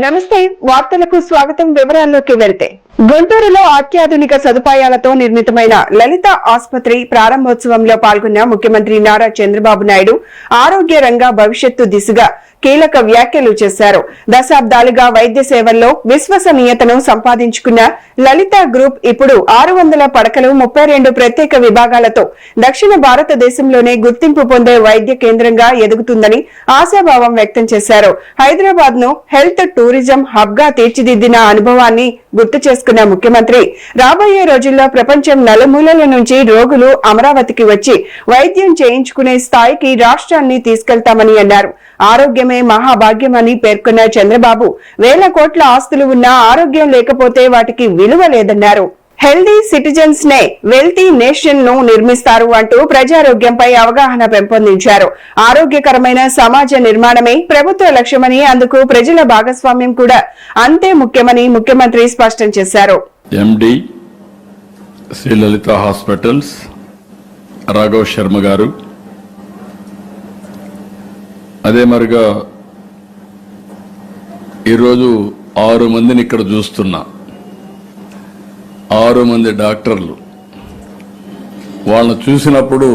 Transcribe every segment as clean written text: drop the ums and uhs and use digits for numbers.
నమస్తే, వార్తలకు స్వాగతం. వివరాల్లోకి వెళ్తే గుంటూరులో అత్యాధునిక సదుపాయాలతో నిర్మితమైన లలిత ఆసుపత్రి ప్రారంభోత్సవంలో పాల్గొన్న ముఖ్యమంత్రి నారా చంద్రబాబు నాయుడు ఆరోగ్య రంగ భవిష్యత్తు దిశగా కీలక వ్యాఖ్యలు చేశారు. దశాబ్దాలుగా వైద్య సేవల్లో విశ్వసనీయతను సంపాదించుకున్న లలిత గ్రూప్ ఇప్పుడు 600 పడకలు 32 ప్రత్యేక విభాగాలతో దక్షిణ భారతదేశంలోనే గుర్తింపు పొందే వైద్య కేంద్రంగా ఎదుగుతుందని ఆశాభావం వ్యక్తం చేశారు. హైదరాబాద్ ను హెల్త్ టూరిజం హబ్ గా తీర్చిదిద్దిన అనుభవాన్ని గుర్తు చేసుకున్న ముఖ్యమంత్రి రాబోయే రోజుల్లో ప్రపంచం నలుమూలల నుంచి రోగులు అమరావతికి వచ్చి వైద్యం చేయించుకునే స్థాయికి రాష్ట్రాన్ని తీసుకెళ్తామని అన్నారు. ఆరోగ్యమే మహాభాగ్యమని పేర్కొన్న చంద్రబాబు, వేల కోట్ల ఆస్తులు ఉన్నా ఆరోగ్యం లేకపోతే వాటికి విలువ లేదన్నారు. హెల్దీ సిటిజన్స్ నే వెల్తీ నేషన్ ను నిర్మిస్తారు అంటూ ప్రజారోగ్యంపై అవగాహన పెంపొందించారు. ఆరోగ్యకరమైన సమాజ నిర్మాణమే ప్రభుత్వ లక్ష్యమని, అందుకు ప్రజల భాగస్వామ్యం కూడా అంతే ముఖ్యమని ముఖ్యమంత్రి స్పష్టం చేశారు. ఎండి శ్రీ లలిత హాస్పిటల్స్ రాఘవ్ శర్మ గారు, అదే మరిగా ఈరోజు 6 మందిని ఇక్కడ చూస్తున్నా. 6 మంది డాక్టర్లు. వాళ్ళని చూసినప్పుడు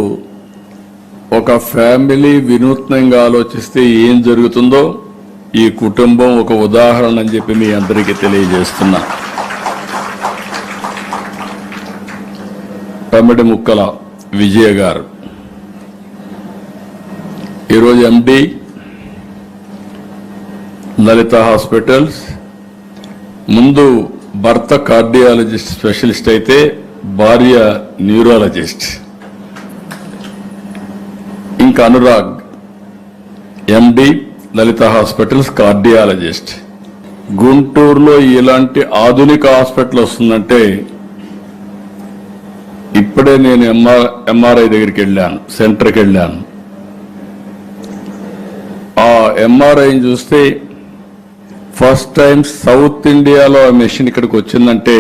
ఒక ఫ్యామిలీ వినూత్నంగా ఆలోచిస్తే ఏం జరుగుతుందో ఈ కుటుంబం ఒక ఉదాహరణ అని చెప్పి మీ అందరికీ తెలియజేస్తున్నా. పమిడి ముక్కల విజయ గారు ఈరోజు ఎండి లలిత హాస్పిటల్స్. ముందు భర్త కార్డియాలజిస్ట్ స్పెషలిస్ట్ అయితే భార్య న్యూరాలజిస్ట్. ఇంకా అనురాగ్ ఎండి లలిత హాస్పిటల్స్ కార్డియాలజిస్ట్. గుంటూరులో ఇలాంటి ఆధునిక హాస్పిటల్ వస్తుందంటే ఇప్పుడే నేను ఎంఆర్ఐ దగ్గరికి వెళ్ళాను, సెంటర్కి వెళ్ళాను. ఆ ఎంఆర్ఐని చూస్తే ఫస్ట్ టైం సౌత్ ఇండియాలో ఆ మెషిన్ ఇక్కడికి వచ్చిందంటే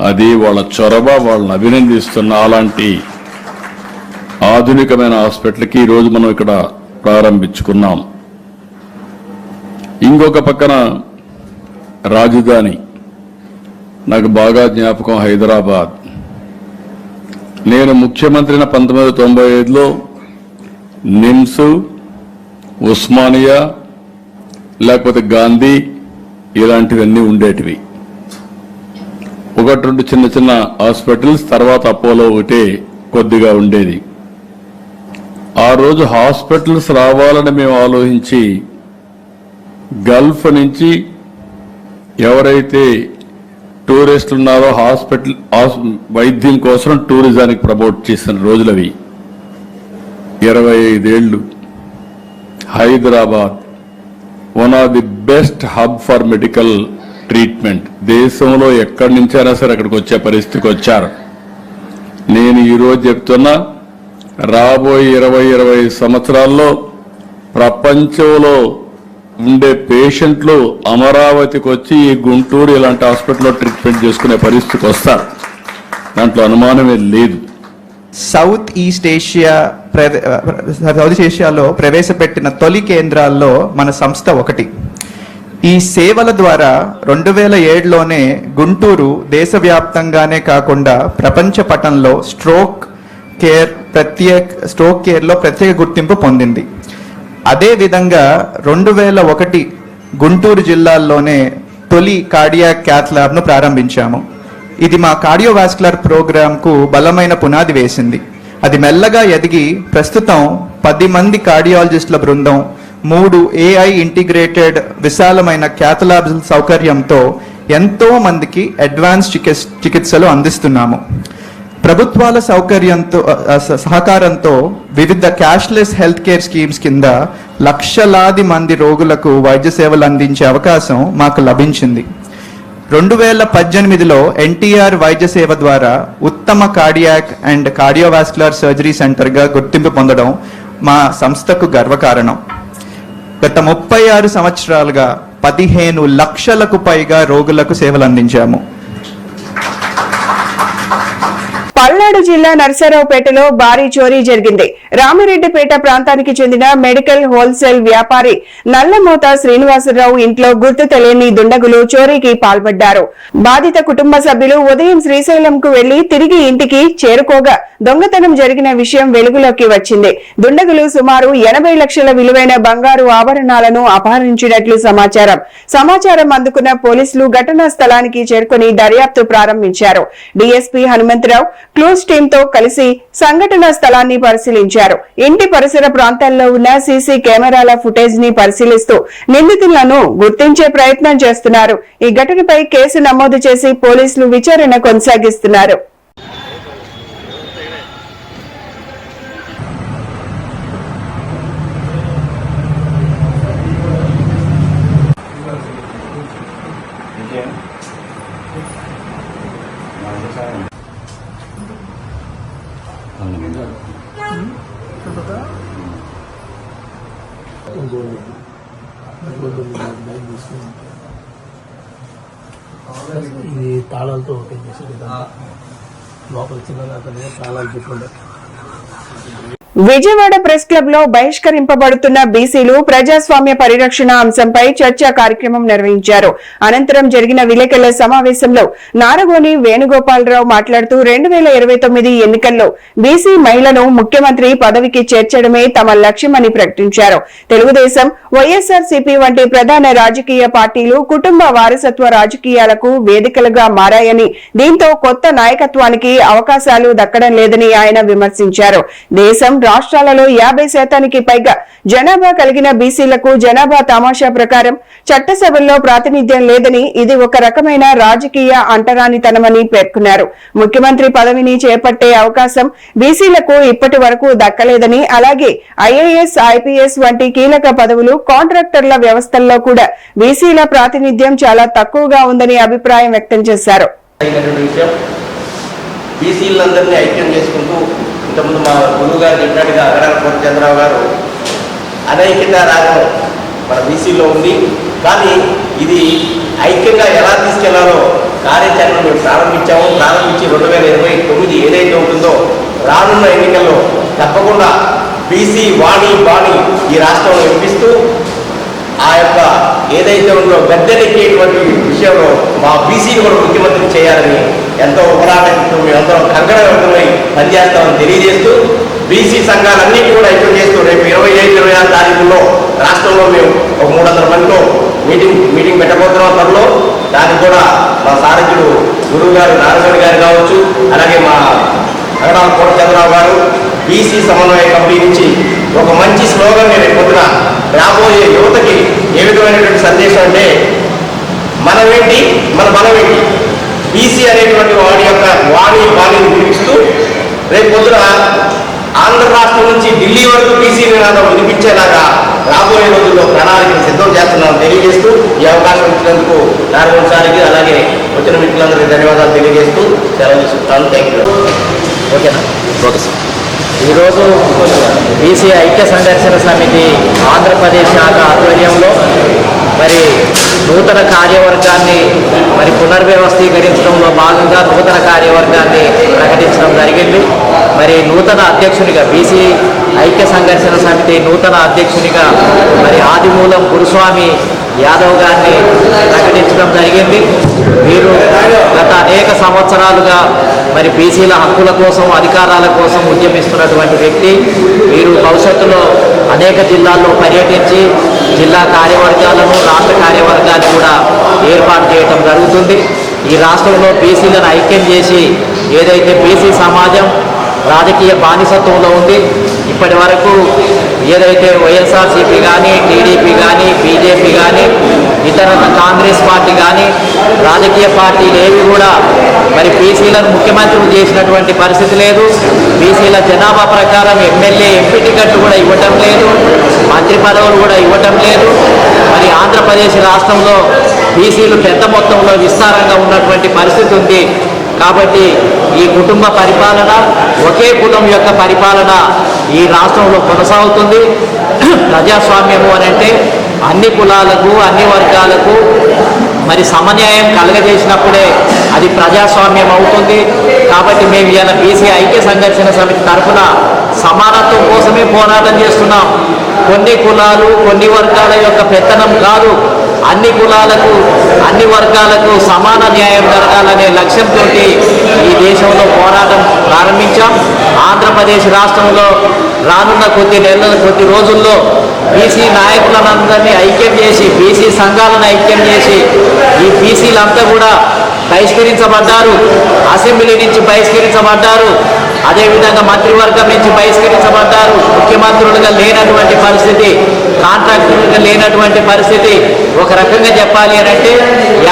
అది వాళ్ళ చొరవ, వాళ్ళని అభినందిస్తున్న అలాంటి ఆధునికమైన హాస్పిటల్కి ఈరోజు మనం ఇక్కడ ప్రారంభించుకున్నాం. ఇంకొక పక్కన రాజధాని, నాకు బాగా జ్ఞాపకం హైదరాబాద్. నేను ముఖ్యమంత్రిని 1995లో నిమ్స్, ఉస్మానియా, లేకపోతే గాంధీ ఇలాంటివన్నీ ఉండేటివి. 1-2 చిన్న చిన్న హాస్పిటల్స్, తర్వాత అపోలో ఒకటే కొద్దిగా ఉండేది. ఆ రోజు హాస్పిటల్స్ రావాలని మేము ఆలోచించి గల్ఫ్ నుంచి ఎవరైతే టూరిస్టులు ఉన్నారో హాస్పిటల్ వైద్యం కోసం టూరిజానికి ప్రమోట్ చేసిన రోజులవి. 25 ఏళ్లు. Hyderabad one of the best hub for medical treatment. దేశంలో ఎక్కడి నుంచైనా సరే అక్కడికి వచ్చే పరిస్థితికి వచ్చారు. నేను ఈరోజు చెప్తున్నా, రాబోయే 20-25 సంవత్సరాల్లో ప్రపంచంలో ఉండే పేషెంట్లు అమరావతికి వచ్చి ఈ గుంటూరు ఇలాంటి హాస్పిటల్లో ట్రీట్మెంట్ చేసుకునే పరిస్థితికి వస్తారు. దాంట్లో అనుమానమే లేదు. సౌత్ ఈస్ట్ ఏషియాలో ప్రవేశపెట్టిన తొలి కేంద్రాల్లో మన సంస్థ ఒకటి. ఈ సేవల ద్వారా 2007లోనే గుంటూరు దేశవ్యాప్తంగానే కాకుండా ప్రపంచ పటంలో స్ట్రోక్ కేర్లో ప్రత్యేక గుర్తింపు పొందింది. అదేవిధంగా 2001 గుంటూరు జిల్లాల్లోనే తొలి కార్డియాక్ క్యాత్ ల్యాబ్ను ప్రారంభించాము. ఇది మా కార్డియోవాస్కులర్ ప్రోగ్రాంకు బలమైన పునాది వేసింది. అది మెల్లగా ఎదిగి ప్రస్తుతం 10 మంది కార్డియాలజిస్టుల బృందం, 3 AI ఇంటిగ్రేటెడ్ విశాలమైన క్యాత్ ల్యాబ్ సౌకర్యంతో ఎంతో మందికి అడ్వాన్స్ చికిత్సలు అందిస్తున్నాము. ప్రభుత్వాల సహకారంతో వివిధ క్యాష్లెస్ హెల్త్ కేర్ స్కీమ్స్ కింద లక్షలాది మంది రోగులకు వైద్య సేవలు అందించే అవకాశం మాకు లభించింది. 2018లో ఎన్టీఆర్ వైద్య సేవ ద్వారా ఉత్తమ కార్డియాక్ అండ్ కార్డియోవాస్కులర్ సర్జరీ సెంటర్గా గుర్తింపు పొందడం మా సంస్థకు గర్వకారణం. గత 36 సంవత్సరాలుగా 15 లక్షలకు పైగా రోగులకు సేవలు అందించాము. పల్నాడు పల్నాడు జిల్లా నరసరావుపేటలో భారీ చోరీ జరిగింది. రామిరెడ్డిపేట ప్రాంతానికి చెందిన మెడికల్ హోల్సేల్ వ్యాపారి నల్లమోత శ్రీనివాసరావు ఇంట్లో గుర్తు తెలియని దుండగులు చోరీకి పాల్పడ్డారు. బాధిత కుటుంబ సభ్యులు ఉదయం శ్రీశైలంకు వెళ్లి తిరిగి ఇంటికి చేరుకోగా దొంగతనం జరిగిన విషయం వెలుగులోకి వచ్చింది. దుండగులు సుమారు 80 లక్షల విలువైన బంగారు ఆభరణాలను అపహరించినట్లు సమాచారం అందుకున్న పోలీసులు ఘటనా స్థలానికి చేరుకుని దర్యాప్తు ప్రారంభించారు. డీఎస్పీ హనుమంతరావు క్లూస్ టీమ్ తో కలిసి సంఘటనా స్థలాన్ని పరిశీలించారు. ఇంటి పరిసర ప్రాంతాల్లో ఉన్న సీసీ కెమెరాల ఫుటేజ్ ని పరిశీలిస్తూ నిందితులను గుర్తించే ప్రయత్నం చేస్తున్నారు. ఈ ఘటనపై కేసు నమోదు చేసి పోలీసులు విచారణ కొనసాగిస్తున్నారు. ఇది తాళాలతో ఓపెన్ చేసేది లోపల చిన్న తాళాలు పెట్టుకుంటే విజయవాడ ప్రెస్ క్లబ్ లో బహిష్కరింపబడుతున్న బీసీలు ప్రజాస్వామ్య పరిరక్షణ అంశంపై చర్చా కార్యక్రమం నిర్వహించారు. అనంతరం జరిగిన విలేకరుల సమావేశంలో నారగోని వేణుగోపాలరావు మాట్లాడుతూ 2029 ఎన్నికల్లో బీసీ మహిళను ముఖ్యమంత్రి పదవికి చేర్చడమే తమ లక్ష్యమని ప్రకటించారు. తెలుగుదేశం, వైఎస్ఆర్సీపీ వంటి ప్రధాన రాజకీయ పార్టీలు కుటుంబ వారసత్వ రాజకీయాలకు వేదికలుగా మారాయని, దీంతో కొత్త నాయకత్వానికి అవకాశాలు దక్కడం లేదని ఆయన విమర్శించారు. దేశం రాష్ట్రాలలో 50% పైగా జనాభా కలిగిన బీసీలకు జనాభా తమాషా ప్రకారం చట్టసభల్లో ప్రాతినిధ్యం లేదని, ఇది ఒక రకమైన రాజకీయ అంటరానితనమని పేర్కొన్నారు. ముఖ్యమంత్రి పదవిని చేపట్టే అవకాశం బీసీలకు ఇప్పటి వరకు దక్కలేదని, అలాగే ఐఏఎస్, ఐపీఎస్ వంటి కీలక పదవులు, కాంట్రాక్టర్ల వ్యవస్థల్లో కూడా బీసీల ప్రాతినిధ్యం చాలా తక్కువగా ఉందని అభిప్రాయం వ్యక్తం చేశారు. ఇంతకుముందు మా గురువు గారు చెప్పినట్టుగా అగడాల పూర్ణచంద్రరావు గారు అనైక్యత రాగం మన బీసీలో ఉంది. కానీ ఇది ఐక్యంగా ఎలా తీసుకెళ్లాలో కార్యాచరణ మేము ప్రారంభించి 2029 ఏదైతే ఉంటుందో రానున్న ఎన్నికల్లో తప్పకుండా బీసీ వాణి బాణి ఈ రాష్ట్రంలో వినిపిస్తూ ఆ యొక్క ఏదైతే ఉందో గద్దెనెక్కేటువంటి విషయంలో మా బీసీని కూడా ముఖ్యమంత్రి చేయాలని ఎంతో పోరాటంతో మేమందరం కంకణబద్ధమై పనిచేస్తామని తెలియజేస్తూ బీసీ సంఘాలన్నింటినీ కూడా ఐక్యం చేస్తూ రేపు 25, 26 తారీఖుల్లో రాష్ట్రంలో మేము ఒక 300 మందితో మీటింగ్ పెట్టబోతున్నాం త్వరలో. దానికి కూడా మా సారథ్యుడు గురువు గారు నారాయణ గారు కావచ్చు, అలాగే మా అగడాల పూర్ణచంద్రరావు గారు బీసీ సమన్వయ కమిటీ నుంచి ఒక మంచి స్లోగన్ రేపు పొద్దున రాబోయే యువతకి ఏ విధమైనటువంటి సందేశం అంటే మనమేంటి మన బలమేంటి, బీసీ అనేటువంటి వాడి యొక్క వాణిని వినిపిస్తూ రేపు పొద్దున ఆంధ్ర రాష్ట్రం నుంచి ఢిల్లీ వరకు బీసీ నినాదం వినిపించేలాగా రాబోయే రోజుల్లో ప్రణాళికను సిద్ధం చేస్తున్నామని తెలియజేస్తూ ఈ అవకాశం ఇచ్చినందుకు నారాయణ సారికి అలాగే వచ్చిన మిత్రులందరికీ ధన్యవాదాలు తెలియజేస్తూ సెలవు తీసుకుంటాను. Thank you. ఓకేనా? Okay sir. ఈరోజు బీసీ ఐక్య సంఘర్షణ సమితి ఆంధ్రప్రదేశ్ శాఖ ఆధ్వర్యంలో మరి నూతన కార్యవర్గాన్ని పునర్వ్యవస్థీకరించడంలో భాగంగా నూతన కార్యవర్గాన్ని ప్రకటించడం జరిగింది. మరి నూతన అధ్యక్షునిగా బీసీ ఐక్య సంఘర్షణ సమితి నూతన అధ్యక్షునిగా ఆదిమూలం గురుస్వామి యాదవ్ గారిని ప్రకటించడం జరిగింది. వీరు గత అనేక సంవత్సరాలుగా బీసీల హక్కుల కోసం, అధికారాల కోసం ఉద్యమిస్తున్నటువంటి వ్యక్తి. వీరు భవిష్యత్తులో అనేక జిల్లాల్లో పర్యటించి జిల్లా కార్యవర్గాలను, రాష్ట్ర కార్యవర్గాన్ని కూడా ఏర్పాటు చేయడం జరుగుతుంది. ఈ రాష్ట్రంలో బీసీలను ఐక్యం చేసి ఏదైతే బీసీ సమాజం రాజకీయ బానిసత్వంలో ఉంది, ఇప్పటి వరకు ఏదైతే వైఎస్ఆర్సీపీ కానీ, టీడీపీ కానీ, బీజేపీ కానీ, ఇతర కాంగ్రెస్ పార్టీ కానీ రాజకీయ పార్టీలు ఏవి కూడా బీసీలను ముఖ్యమంత్రులు చేసినటువంటి పరిస్థితి లేదు. బీసీల జనాభా ప్రకారం ఎమ్మెల్యే, ఎంపీ టికెట్లు కూడా ఇవ్వటం లేదు, మంత్రి పదవులు కూడా ఇవ్వటం లేదు. ఆంధ్రప్రదేశ్ రాష్ట్రంలో బీసీలు పెద్ద మొత్తంలో విస్తారంగా ఉన్నటువంటి పరిస్థితి ఉంది. కాబట్టి ఈ కుటుంబ పరిపాలన, ఒకే కులం యొక్క పరిపాలన ఈ రాష్ట్రంలో కొనసాగుతుంది. ప్రజాస్వామ్యము అనంటే అన్ని కులాలకు, అన్ని వర్గాలకు సమన్యాయం కలగజేసినప్పుడే అది ప్రజాస్వామ్యం అవుతుంది. కాబట్టి మేము ఇవాళ బీసీ ఐక్య సంఘర్షణ సమితి తరఫున సమానత్వం కోసమే పోరాటం చేస్తున్నాం. కొన్ని కులాలు కొన్ని వర్గాల యొక్క పెత్తనం కాదు, అన్ని కులాలకు అన్ని వర్గాలకు సమాన న్యాయం జరగాలనే లక్ష్యంతో ఈ దేశంలో పోరాటం ప్రారంభించాం. ఆంధ్రప్రదేశ్ రాష్ట్రంలో రానున్న కొద్ది రోజుల్లో బీసీ నాయకులందరినీ ఐక్యం చేసి, బీసీ సంఘాలను ఐక్యం చేసి, ఈ బీసీలంతా కూడా బహిష్కరించబడ్డారు, అసెంబ్లీ నుంచి బహిష్కరించబడ్డారు, అదేవిధంగా మంత్రివర్గం నుంచి బహిష్కరించబడ్డారు, ముఖ్యమంత్రులుగా లేనటువంటి పరిస్థితి, కాంట్రాక్టర్లుగా లేనటువంటి పరిస్థితి. ఒక రకంగా చెప్పాలి అని అంటే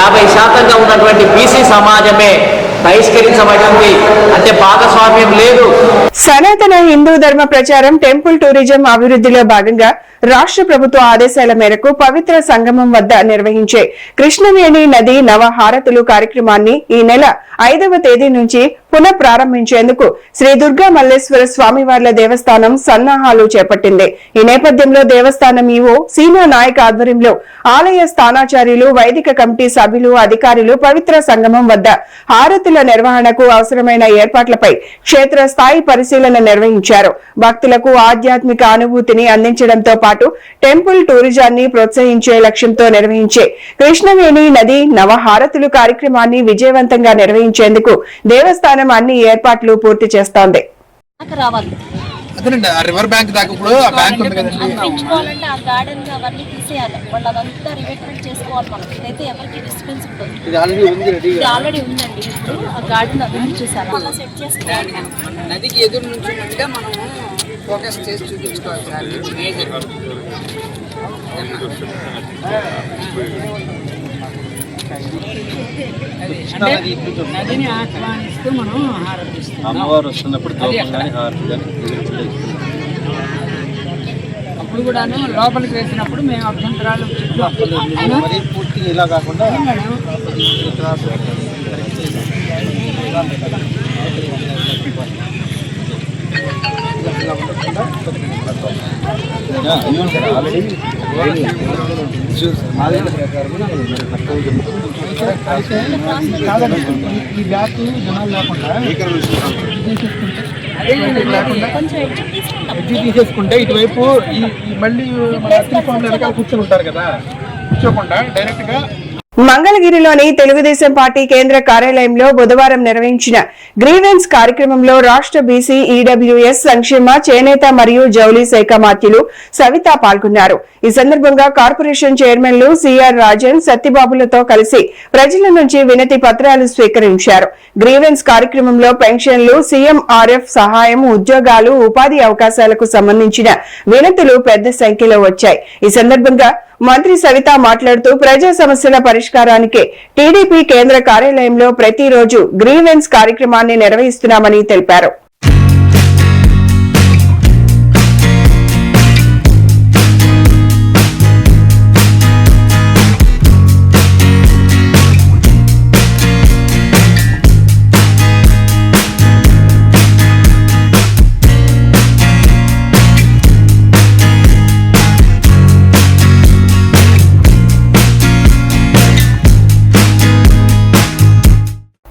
50% ఉన్నటువంటి బీసీ సమాజమే బహిష్కరించబడింది, అంటే భాగస్వామ్యం లేదు. సనాతన హిందూ ధర్మ ప్రచారం, టెంపుల్ టూరిజం అభివృద్ధిలో భాగంగా రాష్ట్ర ప్రభుత్వ ఆదేశాల మేరకు పవిత్ర సంగమం వద్ద నిర్వహించే కృష్ణవేణి నది నవహారతులు కార్యక్రమాన్ని ఈ నెల 5వ తేదీ నుంచి పునః ప్రారంభించేందుకు శ్రీ దుర్గా మల్లేశ్వర స్వామివార్ల దేవస్థానం సన్నాహాలు చేపట్టింది. ఈ నేపథ్యంలో దేవస్థానం ఈవో సీనా నాయక్ ఆధ్వర్యంలో ఆలయ స్థానాచార్యులు, వైదిక కమిటీ సభ్యులు, అధికారులు పవిత్ర సంగమం వద్ద హారతుల నిర్వహణకు అవసరమైన ఏర్పాట్లపై క్షేత్రస్థాయి పరిశీలన నిర్వహించారు. భక్తులకు ఆధ్యాత్మిక అనుభూతిని అందించడంతో పాటు టెంపుల్ టూరిజాన్ని ప్రోత్సహించే లక్ష్యంతో నిర్వహించే కృష్ణవేణి నది నవహారతులు కార్యక్రమాన్ని విజయవంతంగా నిర్వహించేందుకు దేవస్థానం అన్ని ఏర్పాట్లు పూర్తి చేస్తోంది. అదేనండి, ఆ రివర్ బ్యాంక్ దాకా ఇప్పుడు ఆ బ్యాంక్ ఉంది కదండి, పెంచుకోవాలంటే ఆ గార్డెన్ అవన్నీ తీసేయాలి, వాళ్ళు అదంతా రివెట్మెంట్ చేసుకోవాలి. మనం ఇదైతే ఎవరికి డిస్టెన్స్ ఉంటుంది, ఇది ఆల్రెడీ ఉంది రెడీ. ఇది ఆల్రెడీ ఉందండి. ఇప్పుడు ఆ గార్డెన్ అభివృద్ధి చేశారు, అలా సెట్ చేసుకోవాలి. నదికి ఎదురు నుంచి అంటే మనం ఫోకస్ చేసి చూపించుకోవాలి సార్. మేజర్ నదిని ఆహ్వానిస్తూ మనం హారతిస్తాం. అమ్మవారు వస్తున్నప్పుడు అప్పుడు కూడాను లోపలికి వేసినప్పుడు మేము అభ్యంతరాలు మరి పూర్తిగా ఇలా కాకుండా ఈ బ్యాక్ జనాలు లేకుండా ఎడ్జి తీసేసుకుంటే ఇటువైపు ఈ మళ్ళీ మన అత్తిఫామ్ వెనకాల కూర్చొని ఉంటారు కదా, కూర్చోకుండా డైరెక్ట్ గా మంగళగిరిలోని తెలుగుదేశం పార్టీ కేంద్ర కార్యాలయంలో బుధవారం నిర్వహించిన గ్రీవెన్స్ కార్యక్రమంలో రాష్ట్ర బీసీ ఈడబ్ల్యూఎస్ సంక్షేమ, చేనేత మరియు జౌళి శాఖ మాత్యులు సవిత పాల్గొన్నారు. ఈ సందర్భంగా కార్పొరేషన్ చైర్మన్లు సిఆర్ రాజన్, సత్యబాబులతో కలిసి ప్రజల నుంచి వినతి పత్రాలు స్వీకరించారు. గ్రీవెన్స్ కార్యక్రమంలో పెన్షన్లు, సీఎంఆర్ఎఫ్ సహాయం, ఉద్యోగాలు, ఉపాధి అవకాశాలకు సంబంధించిన వినతులు పెద్ద సంఖ్యలో వచ్చాయి. ఈ సందర్భంగా మంత్రి సవిత మాట్లాడుతూ ప్రజా సమస్యల పరిష్కారానికి టీడీపీ కేంద్ర కార్యాలయంలో ప్రతిరోజు గ్రీవెన్స్ కార్యక్రమాన్ని నిర్వహిస్తున్నామని తెలిపారు.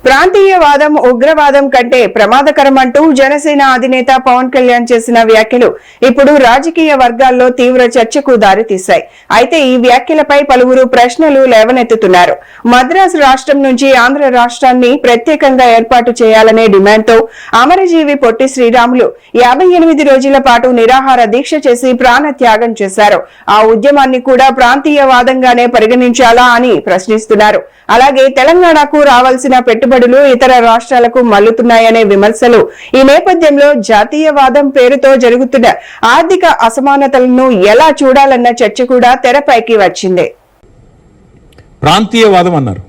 ప్రాంతీయవాదం ఉగ్రవాదం కంటే ప్రమాదకరం అంటూ జనసేన అధినేత పవన్ కళ్యాణ్ చేసిన వ్యాఖ్యలు ఇప్పుడు రాజకీయ వర్గాల్లో తీవ్ర చర్చకు దారితీశాయి. అయితే ఈ వ్యాఖ్యలపై పలువురు ప్రశ్నలు లేవనెత్తుతున్నారు. మద్రాసు రాష్ట్రం నుంచి ఆంధ్ర రాష్ట్రాన్ని ప్రత్యేకంగా ఏర్పాటు చేయాలనే డిమాండ్తో అమరజీవి పొట్టి శ్రీరాములు 58 రోజుల పాటు నిరాహార దీక్ష చేసి ప్రాణ త్యాగం చేశారు. ఆ ఉద్యమాన్ని కూడా ప్రాంతీయవాదంగానే పరిగణించాలా అని ప్రశ్నిస్తున్నారు. అలాగే తెలంగాణకు రావాల్సిన పెట్టుబడులు ఇతర రాష్ట్రాలకు మళ్లుతున్నాయనే విమర్శలు. ఈ నేపథ్యంలో జాతీయవాదం పేరుతో జరుగుతున్న ఆర్థిక అసమానతలను ఎలా చూడాలన్న చర్చ కూడా తెరపైకి వచ్చింది. ప్రాంతీయవాదం అన్నారు.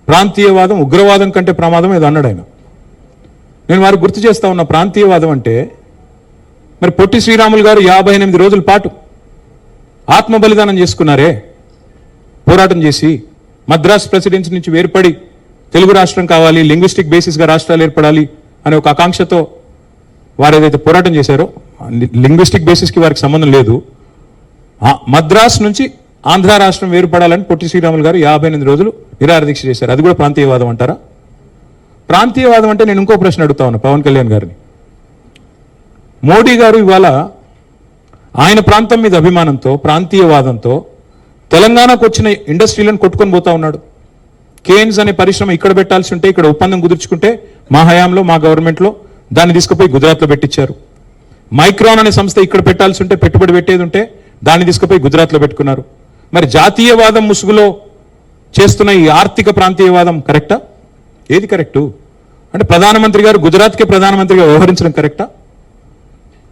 ప్రాంతీయవాదం ఉగ్రవాదం కంటే ప్రమాదం ఏదో అన్నాడు ఆయన. నేను వారికి గుర్తు చేస్తా ఉన్న ప్రాంతీయవాదం అంటే మరి పొట్టి శ్రీరాములు గారు 58 రోజుల పాటు ఆత్మ బలిదానం చేసుకున్నారే, పోరాటం చేసి మద్రాస్ ప్రెసిడెన్సీ నుంచి వేర్పడి తెలుగు రాష్ట్రం కావాలి, లింగ్విస్టిక్ బేసిస్గా రాష్ట్రాలు ఏర్పడాలి అనే ఒక ఆకాంక్షతో వారు ఏదైతే పోరాటం చేశారో, లింగ్విస్టిక్ బేసిస్కి వారికి సంబంధం లేదు. మద్రాస్ నుంచి ఆంధ్ర రాష్ట్రం వేరుపడాలని పొట్టి శ్రీరాములు గారు 58 రోజులు నిరాహార దీక్ష చేశారు. అది కూడా ప్రాంతీయవాదం అంటారా? ప్రాంతీయవాదం అంటే నేను ఇంకో ప్రశ్న అడుగుతా ఉన్నా పవన్ కళ్యాణ్ గారిని. మోడీ గారు ఇవాళ ఆయన ప్రాంతం మీద అభిమానంతో ప్రాంతీయవాదంతో తెలంగాణకు వచ్చిన ఇండస్ట్రీలను కొట్టుకొని పోతా ఉన్నాడు. కేన్స్ అనే పరిశ్రమ ఇక్కడ పెట్టాల్సి ఉంటే ఇక్కడ ఒప్పందం కుదుర్చుకుంటే మా హయాంలో మా గవర్నమెంట్లో దాన్ని తీసుకుపోయి గుజరాత్లో పెట్టించారు. మైక్రాన్ అనే సంస్థ ఇక్కడ పెట్టాల్సి ఉంటే పెట్టుబడి పెట్టేది ఉంటే దాన్ని తీసుకుపోయి గుజరాత్లో పెట్టుకున్నారు. మరి జాతీయవాదం ముసుగులో చేస్తున్న ఈ ఆర్థిక ప్రాంతీయవాదం కరెక్టా? ఏది కరెక్టు? అంటే ప్రధానమంత్రి గారు గుజరాత్కే ప్రధానమంత్రిగా వ్యవహరించడం కరెక్టా?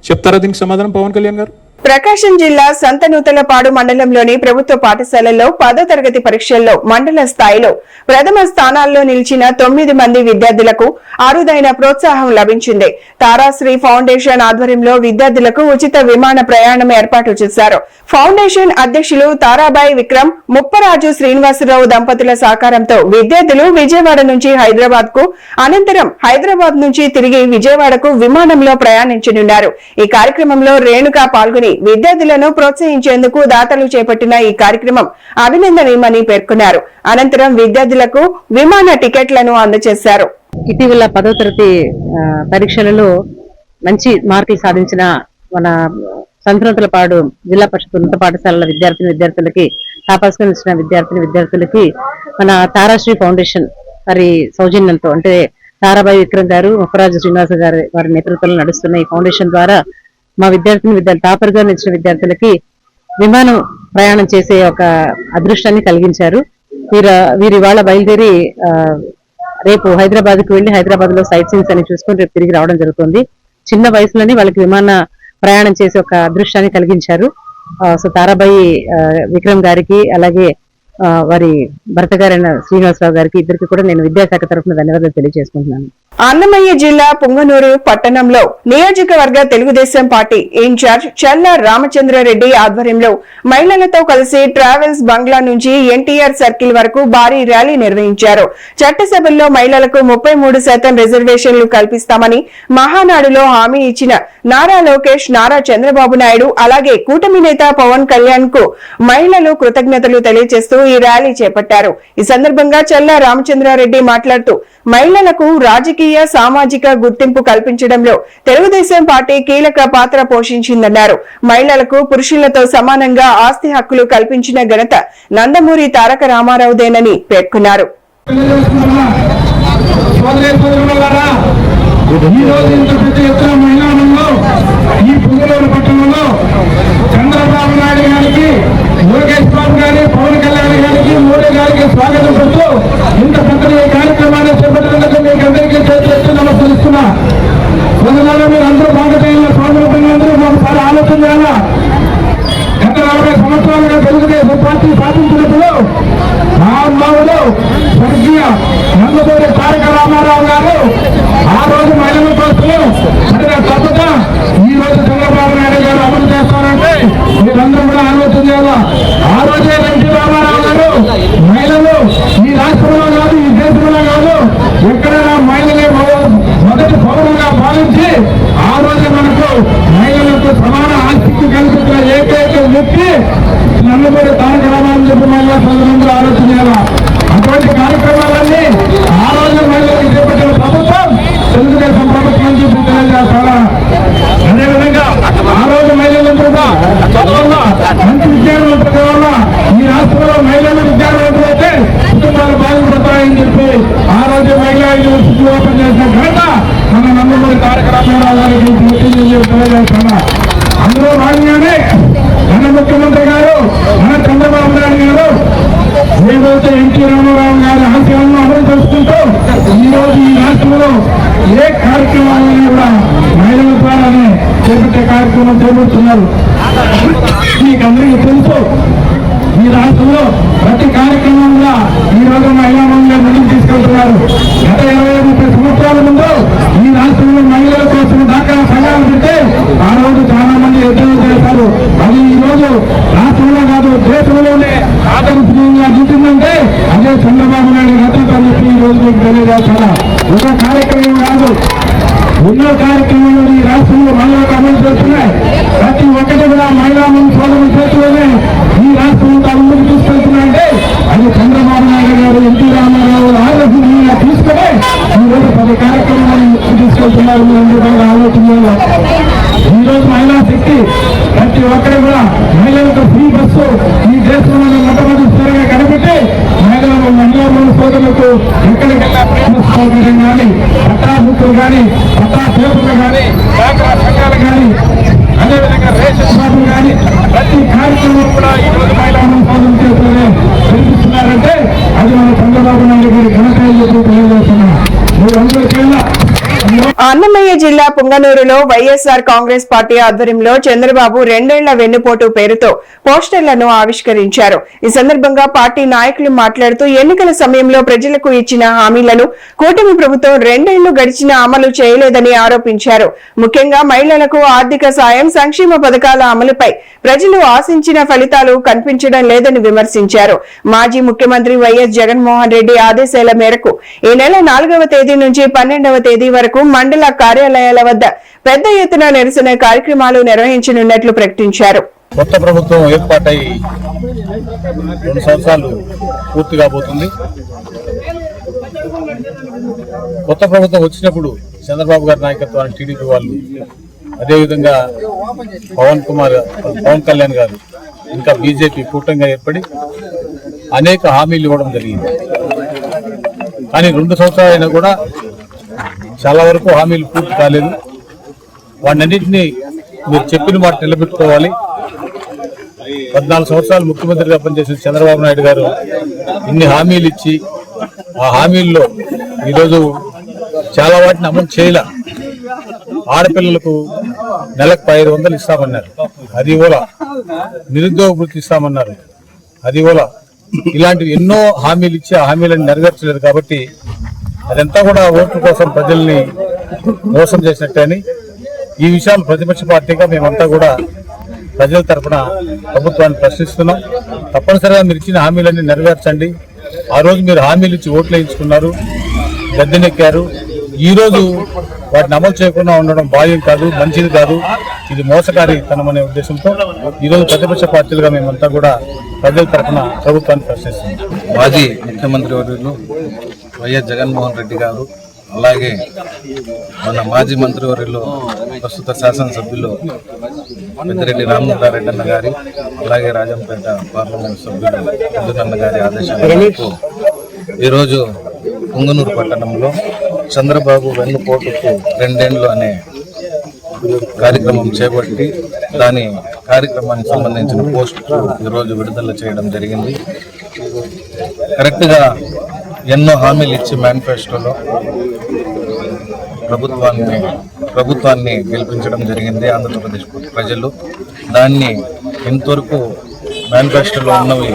చెప్తారా దీనికి సమాధానం పవన్ కళ్యాణ్ గారు? ప్రకాశం జిల్లా సంతనూతలపాడు మండలంలోని ప్రభుత్వ పాఠశాలల్లో 10వ తరగతి పరీక్షల్లో మండల స్థాయిలో ప్రథమ స్థానాల్లో నిలిచిన 9 మంది విద్యార్థులకు అరుదైన ప్రోత్సాహం లభించింది. తారాశ్రీ ఫౌండేషన్ ఆధ్వర్యంలో విద్యార్థులకు ఉచిత విమాన ప్రయాణం ఏర్పాటు చేశారు. ఫౌండేషన్ అధ్యక్షులు తారాబాయి విక్రమ్, ముప్పరాజు శ్రీనివాసరావు దంపతుల సహకారంతో విద్యార్థులు విజయవాడ నుంచి హైదరాబాద్ కు, అనంతరం హైదరాబాద్ నుంచి తిరిగి విజయవాడకు విమానంలో ప్రయాణించనున్నారు. ఈ కార్యక్రమంలో రేణుక పాల్గొని విద్యార్థులను ప్రోత్సహించేందుకు దాతలు చేపట్టిన ఈ కార్యక్రమం అభినందనీయమని పేర్కొన్నారు. అనంతరం విద్యార్థులకు విమాన టికెట్లను అందజేశారు. ఇటీవల 10వ తరగతి పరీక్షలలో మంచి మార్కులు సాధించిన మన సంతనూతలపాడు జిల్లా పరిషత్ ఉన్నత పాఠశాలల విద్యార్థులకి తాపాసుకొని వచ్చిన విద్యార్థులకి మన తారాశ్రీ ఫౌండేషన్ వారి సౌజన్యంతో, అంటే తారాబాయి విక్రమ్ గారు, ముప్పరాజు శ్రీనివాస గారు వారి నేతృత్వంలో నడుస్తున్న ఈ ఫౌండేషన్ ద్వారా మా టాపర్ గా నిలిచిన విద్యార్థులకి విమానం ప్రయాణం చేసే ఒక అదృష్టాన్ని కలిగించారు. వీరు ఇవాళ బయలుదేరి రేపు హైదరాబాద్ కు వెళ్లి హైదరాబాద్ లో సైట్ సీన్స్ అని చూసుకొని రేపు తిరిగి రావడం జరుగుతుంది. చిన్న వయసులోనే వాళ్ళకి విమాన ప్రయాణం చేసే ఒక అదృష్టాన్ని కలిగించారు. సో తారాబాయి విక్రమ్ గారికి, అలాగే వారి భర్త గారైన శ్రీనివాసరావు గారికి, ఇద్దరికి కూడా నేను విద్యాశాఖ తరఫున ధన్యవాదాలు తెలియజేసుకుంటున్నాను. అన్నమయ్య జిల్లా పుంగనూరు పట్టణంలో నియోజకవర్గ తెలుగుదేశం పార్టీ ఇన్ఛార్జ్ చల్ల రామచంద్రారెడ్డి ఆధ్వర్యంలో మహిళలతో కలిసి ట్రావెల్స్ బంగ్లా నుంచి ఎన్టీఆర్ సర్కిల్ వరకు భారీ ర్యాలీ నిర్వహించారు. చట్టసభల్లో మహిళలకు 33% రిజర్వేషన్లు కల్పిస్తామని మహానాడులో హామీ ఇచ్చిన నారా లోకేష్, నారా చంద్రబాబు నాయుడు, అలాగే కూటమి నేత పవన్ కళ్యాణ్ కు మహిళలు కృతజ్ఞతలు తెలియజేస్తూ ఈ ర్యాలీ చేపట్టారు. ఈ సందర్భంగా చల్ల రామచంద్రారెడ్డి మాట్లాడుతూ మహిళలకు రాజకీయ, సామాజిక గుర్తింపు కల్పించడంలో తెలుగుదేశం పార్టీ కీలక పాత్ర పోషించిందన్నారు. మహిళలకు పురుషులతో సమానంగా ఆస్తి హక్కులు కల్పించిన ఘనత నందమూరి తారక రామారావుదేనని పేర్కొన్నారు. చంద్రబాబు నాయుడు గారికి, లోకేష్ బాబు గారి, పవన్ కళ్యాణ్ గారికి, మోడీ గారికి స్వాగతం చెప్తూ ఇంత పెద్ద కార్యక్రమాన్ని చేపట్టినందుకు మీకు అందరికీ చేతులెత్తి నమస్కరిస్తున్నా. ప్రజలలో మీరు అందరూ భాగతీయుల స్వాతంత్రంలో ఒకసారి ఆలోచన చేయాలా. గత 40 సంవత్సరాలుగా తెలుగుదేశం పార్టీ స్థాపించినప్పుడు మహానుభావులు స్వర్గీయ నందమూరి తారక రామారావు గారు ఆ రోజు మహిళల కోసము పడిన తప్పక ఈ రోజు చంద్రబాబు నాయుడు గారు అమలు చేస్తారంటే మీరందరూ కూడా ఆలోచన చేయాలా. ఆ రోజే ఎన్టీ రామారావు గారు మహిళలు ఈ రాష్ట్రంలో కాదు, ఈ దేశంలో కాదు, ఎక్కడైనా మహిళలే మొదటి పౌరులుగా భావించి ఆ రోజు మనకు మహిళలకు సమాన ఆస్తికి కల్పించిన ఏకైక వ్యక్తి నందమూరి తారక రామారావు చెప్పి మహిళా సోదరులందరూ ఆలోచన చేయాలా. అటువంటి కార్యక్రమాలన్నీ ఆ రోజు మహిళలకు చేపట్టిన ప్రభుత్వం తెలుగుదేశం ప్రభుత్వం చెప్పి తెలియజేస్తారా. అదేవిధంగా ఆ రోజు మహిళలందరూ మంచి విద్యావంతుల వల్ల ఈ రాష్ట్రంలో మహిళలు విద్యావంతులు అయితే కుటుంబాలు బాగుపడతాయని చెప్పి ఆ రోజు మహిళా యూనివర్సిటీ ఓపెన్ చేసిన ఘనత మన నందమూరి తారక రామారావు గారికి తెలియజేస్తున్నా. అందులో భాగంగానే మన ముఖ్యమంత్రి గారు, మన చంద్రబాబు నాయుడు గారు ఏదైతే ఎన్టీ రామారావు గారి ఆశయాలను అమలు చేసుకుంటూ ఈ రోజు ఈ రాష్ట్రంలో ఏ కార్యక్రమాలను కూడా మహిళల ద్వారానే చేపట్టే కార్యక్రమం చేపడుతున్నారు. మీకు అందరికీ తెలుసు, ఈ రాష్ట్రంలో ప్రతి కార్యక్రమం కూడా ఈ రోజు మహిళా మండలి ముందుకు తీసుకెళ్తున్నారు. గత 20-30 సంవత్సరాల ముందు ఈ రాష్ట్రంలో మహిళల కోసం దాకా సంఘాలు పెడితే ఆ రోజు చాలా మంది ఎదురు చేశారు. అది ఈ రోజు రాష్ట్రంలో కాదు, దేశంలోనే ఆదర్శనీయంగా నిలిచిందంటే అదే చంద్రబాబు నాయుడు గతంతో చెప్పి ఈ రోజు మీకు తెలియజేస్తారా. ఒక కార్యక్రమం కాదు, ఎన్నో కార్యక్రమాలు ఈ రాష్ట్రంలో మహిళలకు అమలు చేస్తున్నాయి. ప్రతి ఒక్కటి కూడా మహిళా సోదరుల చేతిలోనే ఈ రాష్ట్రంలో ముందుకు తీసుకెళ్తున్నాయంటే అది చంద్రబాబు నాయుడు గారు, ఎన్టీ రామారావు ఆలోచన తీసుకుని ఈ రోజు ఎక్కడికి వెళ్ళా ప్రేమ సౌకర్యం కానీ, పట్టాభూతులు కానీ, పట్టా సేవకులు కానీ, డాక్రా సంఘాలు కానీ, అదేవిధంగా రేషన్ షాపులు కానీ ప్రతి కార్యక్రమం కూడా ఈ రోజు మహిళలను సాధన చేస్తూనే కనిపిస్తున్నారంటే అది మన చంద్రబాబు నాయుడు గారి ఘనకాయలు చెప్పి తెలియజేస్తున్నాం. మీరందరికీ అన్నమయ్య జిల్లా పుంగనూరులో వైఎస్ఆర్ కాంగ్రెస్ పార్టీ ఆధ్వర్యంలో చంద్రబాబు 2 ఏళ్ల వెన్నుపోటు పేరుతో పోస్టర్లను ఆవిష్కరించారు. ఈ సందర్భంగా పార్టీ నాయకులు మాట్లాడుతూ ఎన్నికల సమయంలో ప్రజలకు ఇచ్చిన హామీలను కూటమి ప్రభుత్వం 2 ఏళ్లు గడిచినా అమలు చేయలేదని ఆరోపించారు. ముఖ్యంగా మహిళలకు ఆర్థిక సాయం, సంక్షేమ పథకాల అమలుపై ప్రజలు ఆశించిన ఫలితాలు కనిపించడం లేదని విమర్శించారు. మాజీ ముఖ్యమంత్రి వైఎస్ జగన్మోహన్ రెడ్డి ఆదేశాల మేరకు ఈ నెల 4వ తేదీ నుంచి 12వ తేదీ వరకు మండల కార్యాలయాల వద్ద పెద్ద ఎత్తున నిరసన కార్యక్రమాలు నిర్వహించనున్నట్లు ప్రకటించారు. కొత్త ప్రభుత్వం ఏర్పాటై 2 సంవత్సరాలు పూర్తి కాబోతుంది. కొత్త ప్రభుత్వం వచ్చినప్పుడు చంద్రబాబు గారి నాయకత్వాన్ని టీడీపీ వాళ్ళు, అదేవిధంగా పవన్ కళ్యాణ్ గారు, ఇంకా బీజేపీ కూటమిగా ఏర్పడి అనేక హామీలు ఇవ్వడం జరిగింది. కానీ 2 సంవత్సరాలైనా కూడా చాలా వరకు హామీలు పూర్తి కాలేదు. వాటన్నింటినీ మీరు చెప్పిన మాట నిలబెట్టుకోవాలి. 14 సంవత్సరాలు ముఖ్యమంత్రిగా పనిచేసిన చంద్రబాబు నాయుడు గారు ఇన్ని హామీలు ఇచ్చి ఆ హామీల్లో ఈరోజు చాలా వాటిని అమలు చేయలే. ఆడపిల్లలకు నెలకు 500 ఇస్తామన్నారు, అది ఓలా. నిరుద్యోగ వృత్తి ఇస్తామన్నారు, అది ఓలా. ఇలాంటివి ఎన్నో హామీలు ఇచ్చి ఆ హామీలను నెరవేర్చలేదు. కాబట్టి అదంతా కూడా ఓట్ల కోసం ప్రజల్ని మోసం చేసినట్టే అని ఈ విషయాలు ప్రతిపక్ష పార్టీగా మేమంతా కూడా ప్రజల తరఫున ప్రభుత్వాన్ని ప్రశ్నిస్తున్నాం. తప్పనిసరిగా మీరు ఇచ్చిన హామీలన్నీ నెరవేర్చండి. ఆ రోజు మీరు హామీలు ఇచ్చి ఓట్లు వేయించుకున్నారు, గద్దెనెక్కారు. ఈ రోజు వాటిని అమలు చేయకుండా ఉండడం భావ్యం కాదు, మంచిది కాదు. ఇది మోసకారితనం అనే ఉద్దేశంతో ఈరోజు ప్రతిపక్ష పార్టీలుగా మేమంతా కూడా ప్రజల తరఫున ప్రభుత్వాన్ని ప్రశ్నిస్తున్నాం. మాజీ ముఖ్యమంత్రి వర్యులు వైఎస్ జగన్మోహన్ రెడ్డి గారు, అలాగే మన మాజీ మంత్రివర్యులు ప్రస్తుత శాసనసభ్యులు పెద్దిరెడ్డి రామచంద్రారెడ్డి అన్న గారి, అలాగే రాజంపేట పార్లమెంట్ సభ్యులు పెద్దన్న గారి ఆదేశాల మేరకు ఈరోజు పుంగనూరు పట్టణంలో చంద్రబాబు వెన్నుపోటుకు 2 ఏళ్లు అనే కార్యక్రమం చేపట్టి దాని కార్యక్రమానికి సంబంధించిన పోస్టులు ఈరోజు విడుదల చేయడం జరిగింది. కరెక్ట్గా ఎన్నో హామీలు ఇచ్చి మేనిఫెస్టోలో ప్రభుత్వాన్ని గెలిపించడం జరిగింది ఆంధ్రప్రదేశ్ ప్రజలు. దాన్ని ఇంతవరకు మేనిఫెస్టోలో ఉన్నవి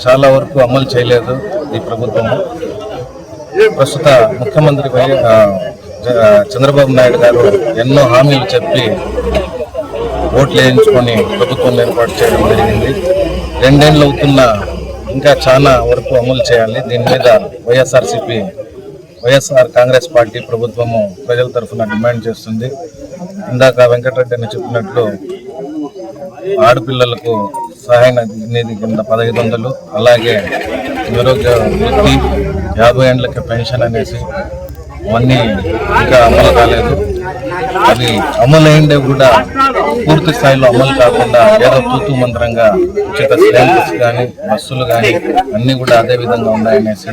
చాలా వరకు అమలు చేయలేదు ఈ ప్రభుత్వము. ప్రస్తుత ముఖ్యమంత్రి చంద్రబాబు నాయుడు గారు ఎన్నో హామీలు చెప్పి ఓట్లు వేయించుకొని ప్రభుత్వం ఏర్పాటు చేయడం జరిగింది. 2 ఏళ్ళు అవుతున్నా ఇంకా చాలా వరకు అమలు చేయాలి. దీని మీద వైఎస్ఆర్ కాంగ్రెస్ పార్టీ ప్రభుత్వము ప్రజల తరఫున డిమాండ్ చేస్తుంది. ఇందాక వెంకటరెడ్డి అని చెప్పినట్లు ఆడపిల్లలకు సహాయ నిధి కింద 1500, అలాగే నిరుద్యోగ వృత్తి 50 ఏళ్ళకి పెన్షన్ అనేసి అవన్నీ ఇంకా అమలు కాలేదు. అవి అమలు అయిందే కూడా పూర్తి స్థాయిలో అమలు కాకుండా ఏదో తూతూ మంత్రంగా ఉచిత సిలిండర్స్ కానీ, బస్సులు కానీ అన్నీ కూడా అదే విధంగా ఉన్నాయనేసి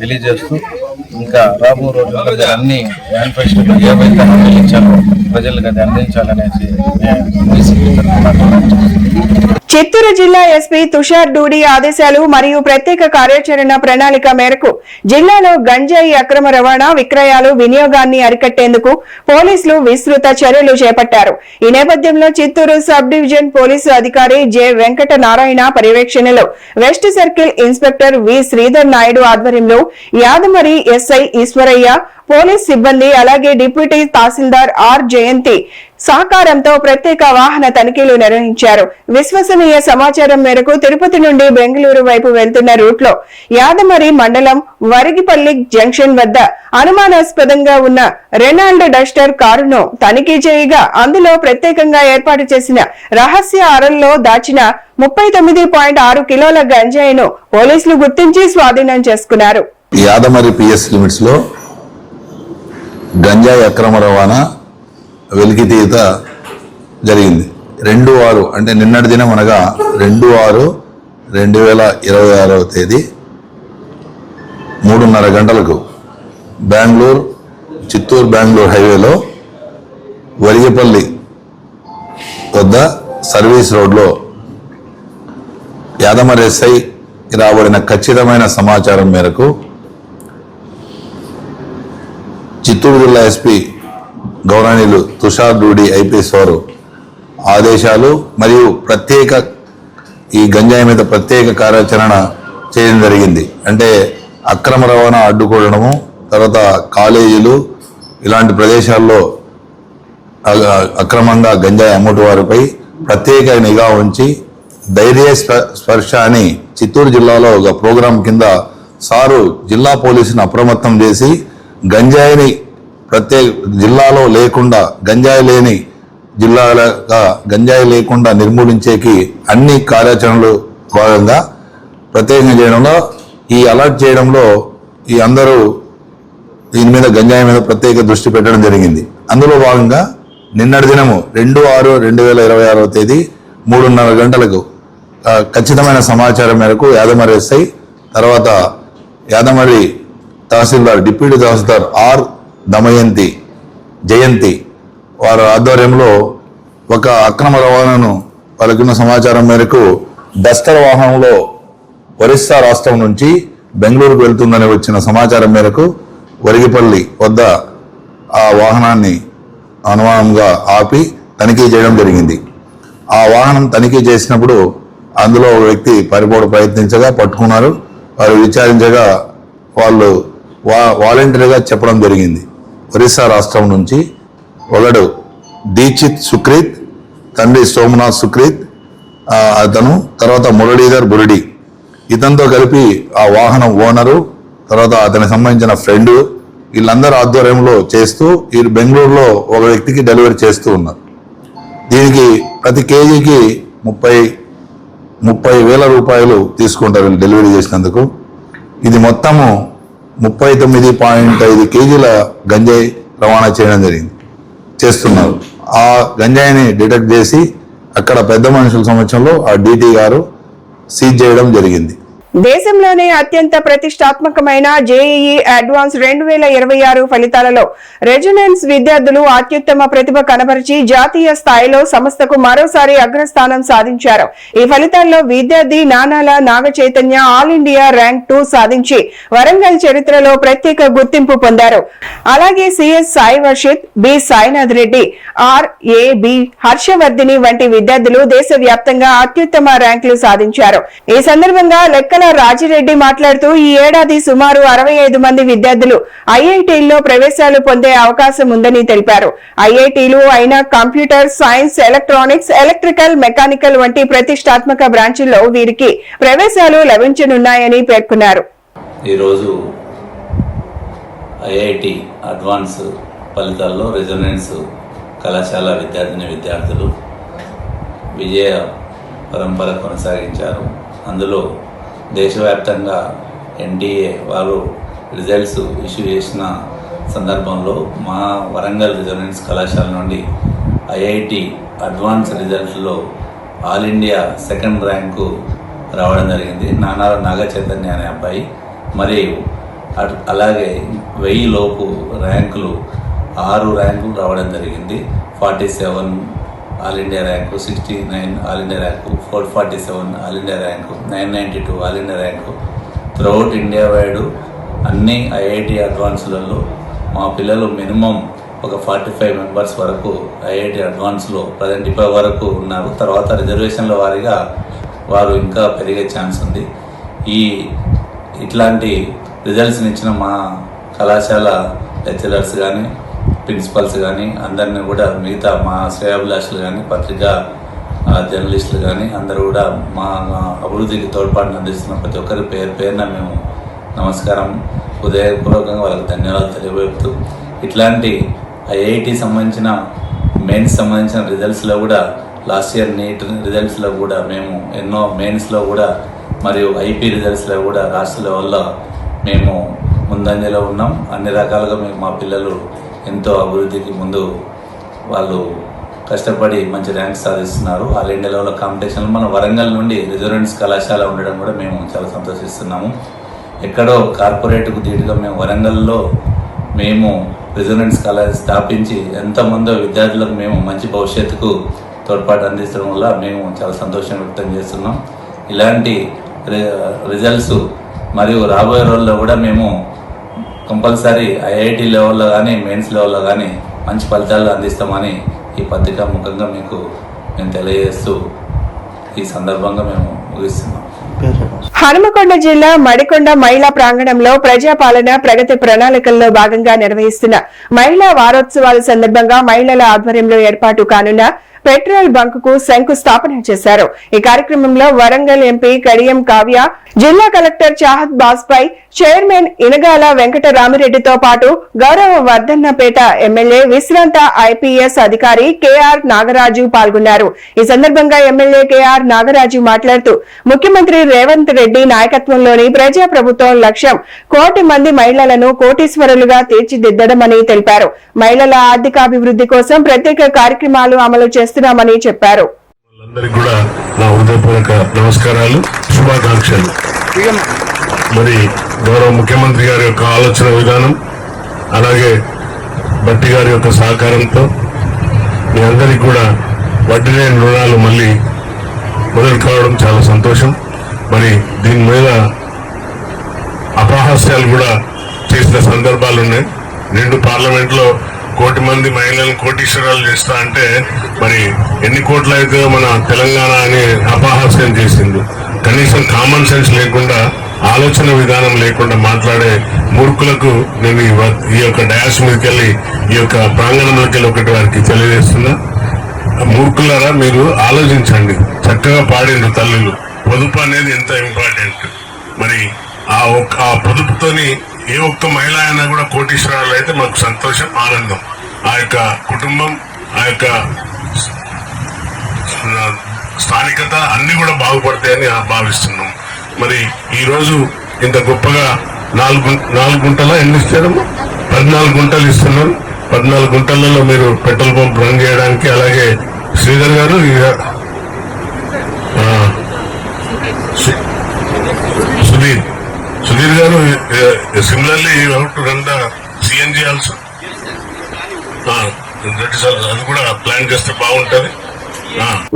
తెలియజేస్తూ, ఇంకా రాబో రోజుల్లో అన్ని మేనిఫెస్టోలో ఏవైతే హామీలు ఇచ్చారో ప్రజలకు అది అందించాలనేసి చిత్తూరు జిల్లా ఎస్పీ తుషార్ డూడి ఆదేశాలు మరియు ప్రత్యేక కార్యాచరణ ప్రణాళిక మేరకు జిల్లాలో గంజాయి అక్రమ రవాణా, విక్రయాలు, వినియోగాన్ని అరికట్టేందుకు పోలీసులు విస్తృత చర్యలు చేపట్టారు. ఈ నేపథ్యంలో చిత్తూరు సబ్ డివిజన్ పోలీసు అధికారి జె వెంకట నారాయణ పర్యవేక్షణలో వెస్ట్ సర్కిల్ ఇన్స్పెక్టర్ వి శ్రీధర్ నాయుడు ఆధ్వర్యంలో యాదమరి ఎస్ఐ ఈశ్వరయ్య, పోలీస్ సిబ్బంది, అలాగే డిప్యూటీ తహసీల్దార్ ఆర్ జయంతి సహకారంతో ప్రత్యేక వాహన తనిఖీలు నిర్వహించారు. విశ్వసనీయ సమాచారం మేరకు తిరుపతి నుండి బెంగళూరు వైపు వెళ్తున్న రూట్లో యాదమరి మండలం వరిగిపల్లి జంక్షన్ వద్ద అనుమానాస్పదంగా ఉన్న రెనాల్డ్ డస్టర్ కారును తనిఖీ చేయగా అందులో ప్రత్యేకంగా ఏర్పాటు చేసిన రహస్య అరల్లో దాచిన 39.6 కిలోల గంజాయిను పోలీసులు గుర్తించి స్వాధీనం చేసుకున్నారు. యాదమరి పిఎస్ లిమిట్స్ లో గంజాయి అక్రమ రవాణా వెలికితీత జరిగింది. 2/6 అంటే నిన్నటి దినం అనగా 2/6/2026 తేదీ 3:30 గంటలకు చిత్తూరు బెంగళూరు హైవేలో వరిగపల్లి వద్ద సర్వీస్ రోడ్లో యాదమరి ఎస్ఐ రాబడిన ఖచ్చితమైన సమాచారం మేరకు చిత్తూరు జిల్లా ఎస్పీ గౌరవనీయులు తుషార్ డూడి ఐపీఎస్ వారు ఆదేశాలు మరియు ఈ గంజాయి మీద ప్రత్యేక కార్యాచరణ చేయడం జరిగింది. అంటే అక్రమ రవాణా అడ్డుకోవడము, తర్వాత కాలేజీలు ఇలాంటి ప్రదేశాల్లో అక్రమంగా గంజాయి అమ్ముటి వారిపై ప్రత్యేక నిఘా ఉంచి ధైర్య స్పర్శ అని చిత్తూరు జిల్లాలో ఒక ప్రోగ్రాం కింద సారు జిల్లా పోలీసును అప్రమత్తం చేసి గంజాయిని ప్రత్యేక జిల్లాలో లేకుండా గంజాయి లేకుండా నిర్మూలించేకి అన్ని కార్యాచరణలు భాగంగా ప్రత్యేకంగా చేయడంలో ఈ అలర్ట్ చేయడంలో ఈ అందరూ దీని మీద గంజాయి మీద ప్రత్యేక దృష్టి పెట్టడం జరిగింది. అందులో భాగంగా నిన్నటి దినము 2/6/2026 తేదీ 3:30 గంటలకు ఖచ్చితమైన సమాచారం మేరకు యాదమరి ఎస్ఐ తర్వాత యాదమరి తహసీల్దార్ డిప్యూటీ తహసీల్దార్ ఆర్ జయంతి వారి ఆధ్వర్యంలో ఒక అక్రమ రవాణాను వాళ్ళకున్న సమాచారం మేరకు డస్టర్ వాహనంలో ఒరిస్సా రాష్ట్రం నుంచి బెంగళూరుకు వెళ్తుందని వచ్చిన సమాచారం మేరకు వరిగిపల్లి వద్ద ఆ వాహనాన్ని అనుమానంగా ఆపి తనిఖీ చేయడం జరిగింది. ఆ వాహనం తనిఖీ చేసినప్పుడు అందులో ఒక వ్యక్తి పారిపోవడం ప్రయత్నించగా పట్టుకున్నారు. వారు విచారించగా వాళ్ళు వాలంటరీగా చెప్పడం జరిగింది. ఒరిస్సా రాష్ట్రం నుంచి ఒకడు దీక్షిత్ సుక్రీత్, తండ్రి సోమనాథ్ సుక్రీత్ అతను, తర్వాత మురళీధర్ బురిడి, ఇతనితో కలిపి ఆ వాహనం ఓనరు, తర్వాత అతనికి సంబంధించిన ఫ్రెండ్, వీళ్ళందరూ ఆధ్వర్యంలో చేస్తూ ఈ బెంగళూరులో ఒక వ్యక్తికి డెలివరీ చేస్తూ ఉన్నారు. దీనికి ప్రతి కేజీకి 30,000 రూపాయలు తీసుకుంటారు వీళ్ళు డెలివరీ చేసినందుకు. ఇది మొత్తము 39.5 కేజీల గంజాయి రవాణా చేయడం చేస్తున్నారు. ఆ గంజాయిని డిటెక్ట్ చేసి అక్కడ పెద్ద మనుషుల సమక్షంలో ఆ డీటీ గారు సీజ్ చేయడం జరిగింది. దేశంలోనే అత్యంత ప్రతిష్టాత్మకమైన జేఈఈ అడ్వాన్స్ 2026 ఫలితాలలో రెజిడెన్స్ విద్యార్థులు అత్యుత్తమ ప్రతిభ కనబరిచి జాతీయ స్థాయిలో సంస్థకు మరోసారి అగ్రస్థానం సాధించారు. ఈ ఫలితాల్లో విద్యార్థి Nanala Naga Chaitanya all India rank 2 సాధించి వరంగల్ చరిత్రలో ప్రత్యేక గుర్తింపు పొందారు. అలాగే CS Sai Varshith, B Sainath Reddy, RAB Harshavardhini వంటి విద్యార్థులు దేశవ్యాప్తంగా అత్యుత్తమ ర్యాంకులు సాధించారు. ఈ సందర్భంగా లెక్కల రాజిరెడ్డి మాట్లాడుతూ ఈ ఏడాది సుమారు 65 మంది విద్యార్థులు ఐఐటీల్లో ప్రవేశాలు పొందే అవకాశం ఉందని తెలిపారు. ఐఐటీలు అయిన computer science, electronics, electrical, mechanical వంటి ప్రతిష్టాత్మక బ్రాంచుల్లో వీరికి ప్రవేశాలు లభించనున్నాయని పేర్కొన్నారు. ఈరోజు ఐఐటి అడ్వాన్స్ ఫలితాల్లో రెజొనెన్స్ కళాశాల విద్యార్థులు విజయ పరంపర కొనసాగించారు. అందులో దేశవ్యాప్తంగా ఎన్టీఏ వారు రిజల్ట్స్ ఇష్యూ చేసిన సందర్భంలో మా వరంగల్ రెజొనెన్స్ కళాశాల నుండి ఐఐటి అడ్వాన్స్ రిజల్ట్స్లో ఆల్ ఇండియా సెకండ్ ర్యాంకు రావడం జరిగింది. నానాల నాగ చైతన్య అనే అబ్బాయి. మరియు అలాగే 1000 లోపు ర్యాంకులు 6 ర్యాంకులు రావడం జరిగింది. 47 all India rank, 69 all India rank, 447 all India rank, 992 all India rank. Throughout India wide అన్ని ఐఐటి అడ్వాన్స్లలో మా పిల్లలు మినిమం ఒక 45 మెంబర్స్ వరకు ఐఐటి అడ్వాన్స్లో ప్రజెంట్ ఇప్పటి వరకు ఉన్నారు. తర్వాత రిజర్వేషన్ల వారీగా వారు ఇంకా పెరిగే ఛాన్స్ ఉంది. ఇట్లాంటి రిజల్ట్స్ని ఇచ్చిన మా కళాశాల లెక్చరర్స్ కానీ, ప్రిన్సిపల్స్ కానీ అందరినీ కూడా, మిగతా మా శ్రేయాభిలాషులు కానీ, పత్రికా జర్నలిస్టులు కానీ అందరూ కూడా మా అభివృద్ధికి తోడ్పాటును అందిస్తున్న ప్రతి ఒక్కరి పేరున మేము నమస్కారం, హృదయపూర్వకంగా వాళ్ళకి ధన్యవాదాలు తెలియజేస్తూ, ఇట్లాంటి ఐఐటి సంబంధించిన మెయిన్స్ సంబంధించిన రిజల్ట్స్లో కూడా లాస్ట్ ఇయర్ నీట్ రిజల్ట్స్లో కూడా మేము ఎన్నో మెయిన్స్లో కూడా మరియు ఐపీ రిజల్ట్స్లో కూడా రాష్ట్ర లెవెల్లో మేము ముందంజలో ఉన్నాం. అన్ని రకాలుగా మేము మా పిల్లలు ఎంతో అభివృద్ధికి ముందు వాళ్ళు కష్టపడి మంచి ర్యాంక్ సాధిస్తున్నారు. ఆల్ ఇండియా లెవెల్ కాంపిటీషన్లో మన వరంగల్ నుండి రెజొనెన్స్ కళాశాల ఉండడం కూడా మేము చాలా సంతోషిస్తున్నాము. ఎక్కడో కార్పొరేట్కు ధీటుగా మేము వరంగల్లో మేము రెసిడెన్స్ కాలేజ్ స్థాపించి ఎంతమందో విద్యార్థులకు మేము మంచి భవిష్యత్తుకు తోడ్పాటు అందించడం వల్ల మేము చాలా సంతోషం వ్యక్తం చేస్తున్నాం. ఇలాంటి రిజల్ట్స్ మరియు రాబోయే రోజుల్లో కూడా మేము కంపల్సరీ ఐఐటి లెవెల్లో కానీ మెయిన్స్ లెవెల్లో కానీ మంచి ఫలితాలు అందిస్తామని ఈ పత్రికా ముఖంగా మీకు మేము తెలియజేస్తూ ఈ సందర్భంగా మేము ముగిస్తున్నాం. హనుమకొండ జిల్లా మడికొండ మహిళా ప్రాంగణంలో ప్రజాపాలన ప్రగతి ప్రణాళికల్లో భాగంగా నిర్వహిస్తున్న మహిళా వారోత్సవాల సందర్భంగా మహిళల ఆధ్వర్యంలో ఏర్పాటు కానున్న పెట్రోల్ బంక్ కు శంకుస్థాపన చేశారు. ఈ కార్యక్రమంలో వరంగల్ ఎంపీ కడియం కావ్య, జిల్లా కలెక్టర్ చాహత్ బాస్పై, చైర్మన్ ఇనగాల వెంకటరామిరెడ్డితో పాటు గౌరవ వర్ధన్నపేట ఎమ్మెల్యే విశ్రాంత ఐపీఎస్ అధికారి కెఆర్ నాగరాజు పాల్గొన్నారు. ఈ సందర్భంగా ఎమ్మెల్యే కెఆర్ నాగరాజు మాట్లాడుతూ ముఖ్యమంత్రి రేవంత్ రెడ్డి నాయకత్వంలోని ప్రజా ప్రభుత్వం లక్ష్యం 1 కోటి మంది మహిళలను కోటీశ్వరులుగా తీర్చిదిద్దడమని తెలిపారు. మహిళల ఆర్థికాభివృద్ధి కోసం ప్రత్యేక కార్యక్రమాలు అమలు చేస్తున్నామని చెప్పారు. నా హృదయపూర్వక నమస్కారాలు, శుభాకాంక్షలు. మరి గౌరవ ముఖ్యమంత్రి గారి యొక్క ఆలోచన విధానం, అలాగే బట్టి గారి యొక్క సహకారంతో మీ అందరికీ కూడా వడ్డీ లేని రుణాలు మళ్ళీ మొదలు కావడం చాలా సంతోషం. మరి దీని మీద అపహాస్యాలు కూడా చేసిన సందర్భాలు ఉన్నాయి. 2 పార్లమెంట్లో 1 కోటి మంది మహిళలను కోటీశ్వరాలు చేస్తా అంటే మరి ఎన్ని కోట్లు అయితే మన తెలంగాణ అని అపహాస్యం చేసింది. కనీసం కామన్ సెన్స్ లేకుండా, ఆలోచన విధానం లేకుండా మాట్లాడే మూర్ఖులకు నేను ఈ యొక్క డయాస్ మీదకి వెళ్ళి ఈ యొక్క ప్రాంగణంలోకి వెళ్ళి ఒకటి వారికి తెలియజేస్తున్నా. మూర్ఖులారా, మీరు ఆలోచించండి. చక్కగా పాడిండ్రు తల్లులు. పొదుపు అనేది ఎంత ఇంపార్టెంట్. మరి ఆ పొదుపుతోని ఏ ఒక్క మహిళ అయినా కూడా కోటీశ్వరాలు అయితే మాకు సంతోషం, ఆనందం. ఆ యొక్క కుటుంబం, ఆ యొక్క స్థానికత అన్ని కూడా బాగుపడతాయని భావిస్తున్నాం. మరి ఈ రోజు ఇంత గొప్పగా 4 గుంటల ఎన్ని ఇస్తారమ్మా? 14 గుంటలు ఇస్తున్నారు. 14 గుంటలలో మీరు పెట్రోల్ పంప్ రన్ చేయడానికి. అలాగే శ్రీధర్ గారు, సుధీర్ గారు, similarly you have to run the CNG also. అది కూడా ప్లాన్ చేస్తే బాగుంటది.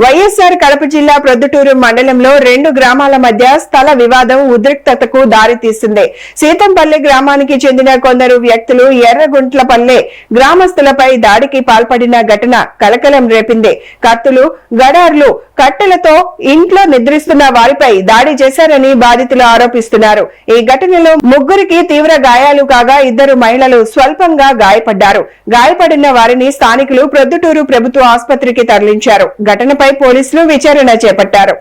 వైఎస్ఆర్ కడప జిల్లా ప్రొద్దుటూరు మండలంలో 2 గ్రామాల మధ్య స్థల వివాదం ఉద్రిక్తతకు దారితీసింది. సీతంపల్లి గ్రామానికి చెందిన కొందరు వ్యక్తులు ఎర్రగుంట్లపల్లె గ్రామస్తులపై దాడికి పాల్పడిన ఘటన కలకలం రేపింది. కత్తులు, గడార్లు, కట్టెలతో ఇంట్లో నిద్రిస్తున్న వారిపై దాడి చేశారని బాధితులు ఆరోపిస్తున్నారు. ఈ ఘటనలో 3 తీవ్ర గాయాలు కాగా 2 మహిళలు స్వల్పంగా గాయపడ్డారు. గాయపడిన వారిని స్థానికులు ప్రొద్దుటూరు ప్రభుత్వ ఆసుపత్రికి తరలించారు. ఘటనపై పోలీసులు విచారణ చేపట్టారు.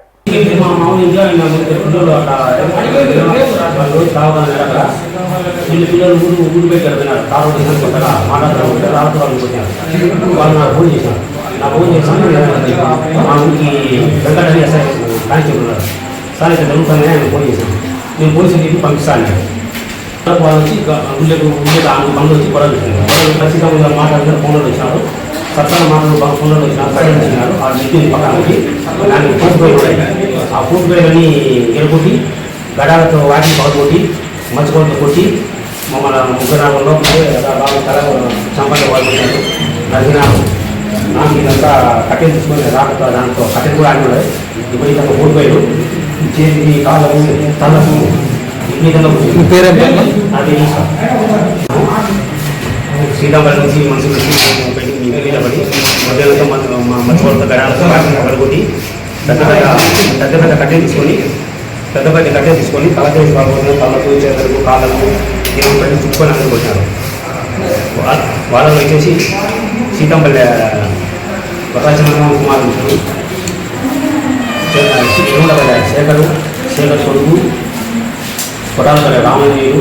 నేను పోలీసులకి పంపిస్తాను. బండ్లు వచ్చి గొడవలు వచ్చినారు. ఖచ్చితంగా మాట్లాడుతున్నారు. ఫోన్లో వచ్చినారు. సత్తాలు మాటలు ఫోన్లో వచ్చినారు. ఆ వ్యక్తిని పక్కనకి దాన్ని పూర్తిపోయి ఉన్నాయి. ఆ పూర్తిపోయినని ఎలుకొట్టి గడాలతో వాటిని పగకొట్టి మచ్చగొడ్లు కొట్టి మమ్మల్ని 3 గ్రామంలో బాగా తల చంపలు వాడుకుంటారు. నడిచినారు. నాకు ఇదంతా కట్టెలు తీసుకొని రాక దాంతో కట్టెలు కూడా ఆడి ఉన్నాయి. ఇప్పుడు ఇదంతా పూర్తిపోయారు. చేతికి కాళ్ళకు తలకు అది శ్రీరాంపల్లి నుంచి మనుషులు పెట్టి నిలబడి మధ్యలో మధ్యవర్త గడాలతో పడగొట్టి పెద్ద కట్టెలు తీసుకొని తలకేసి పడుకుంటున్నారు. తలకు, చేతులకు, కాళ్ళకు పెట్టి చుట్టుకొని అందరూ కొట్టినారు. వాళ్ళలో వచ్చేసి సీతంపల్లి ప్రకాశం కుమారుడు శేఖర్ కొడుకు, కొట్టాలపల్లి రామయ్యలు,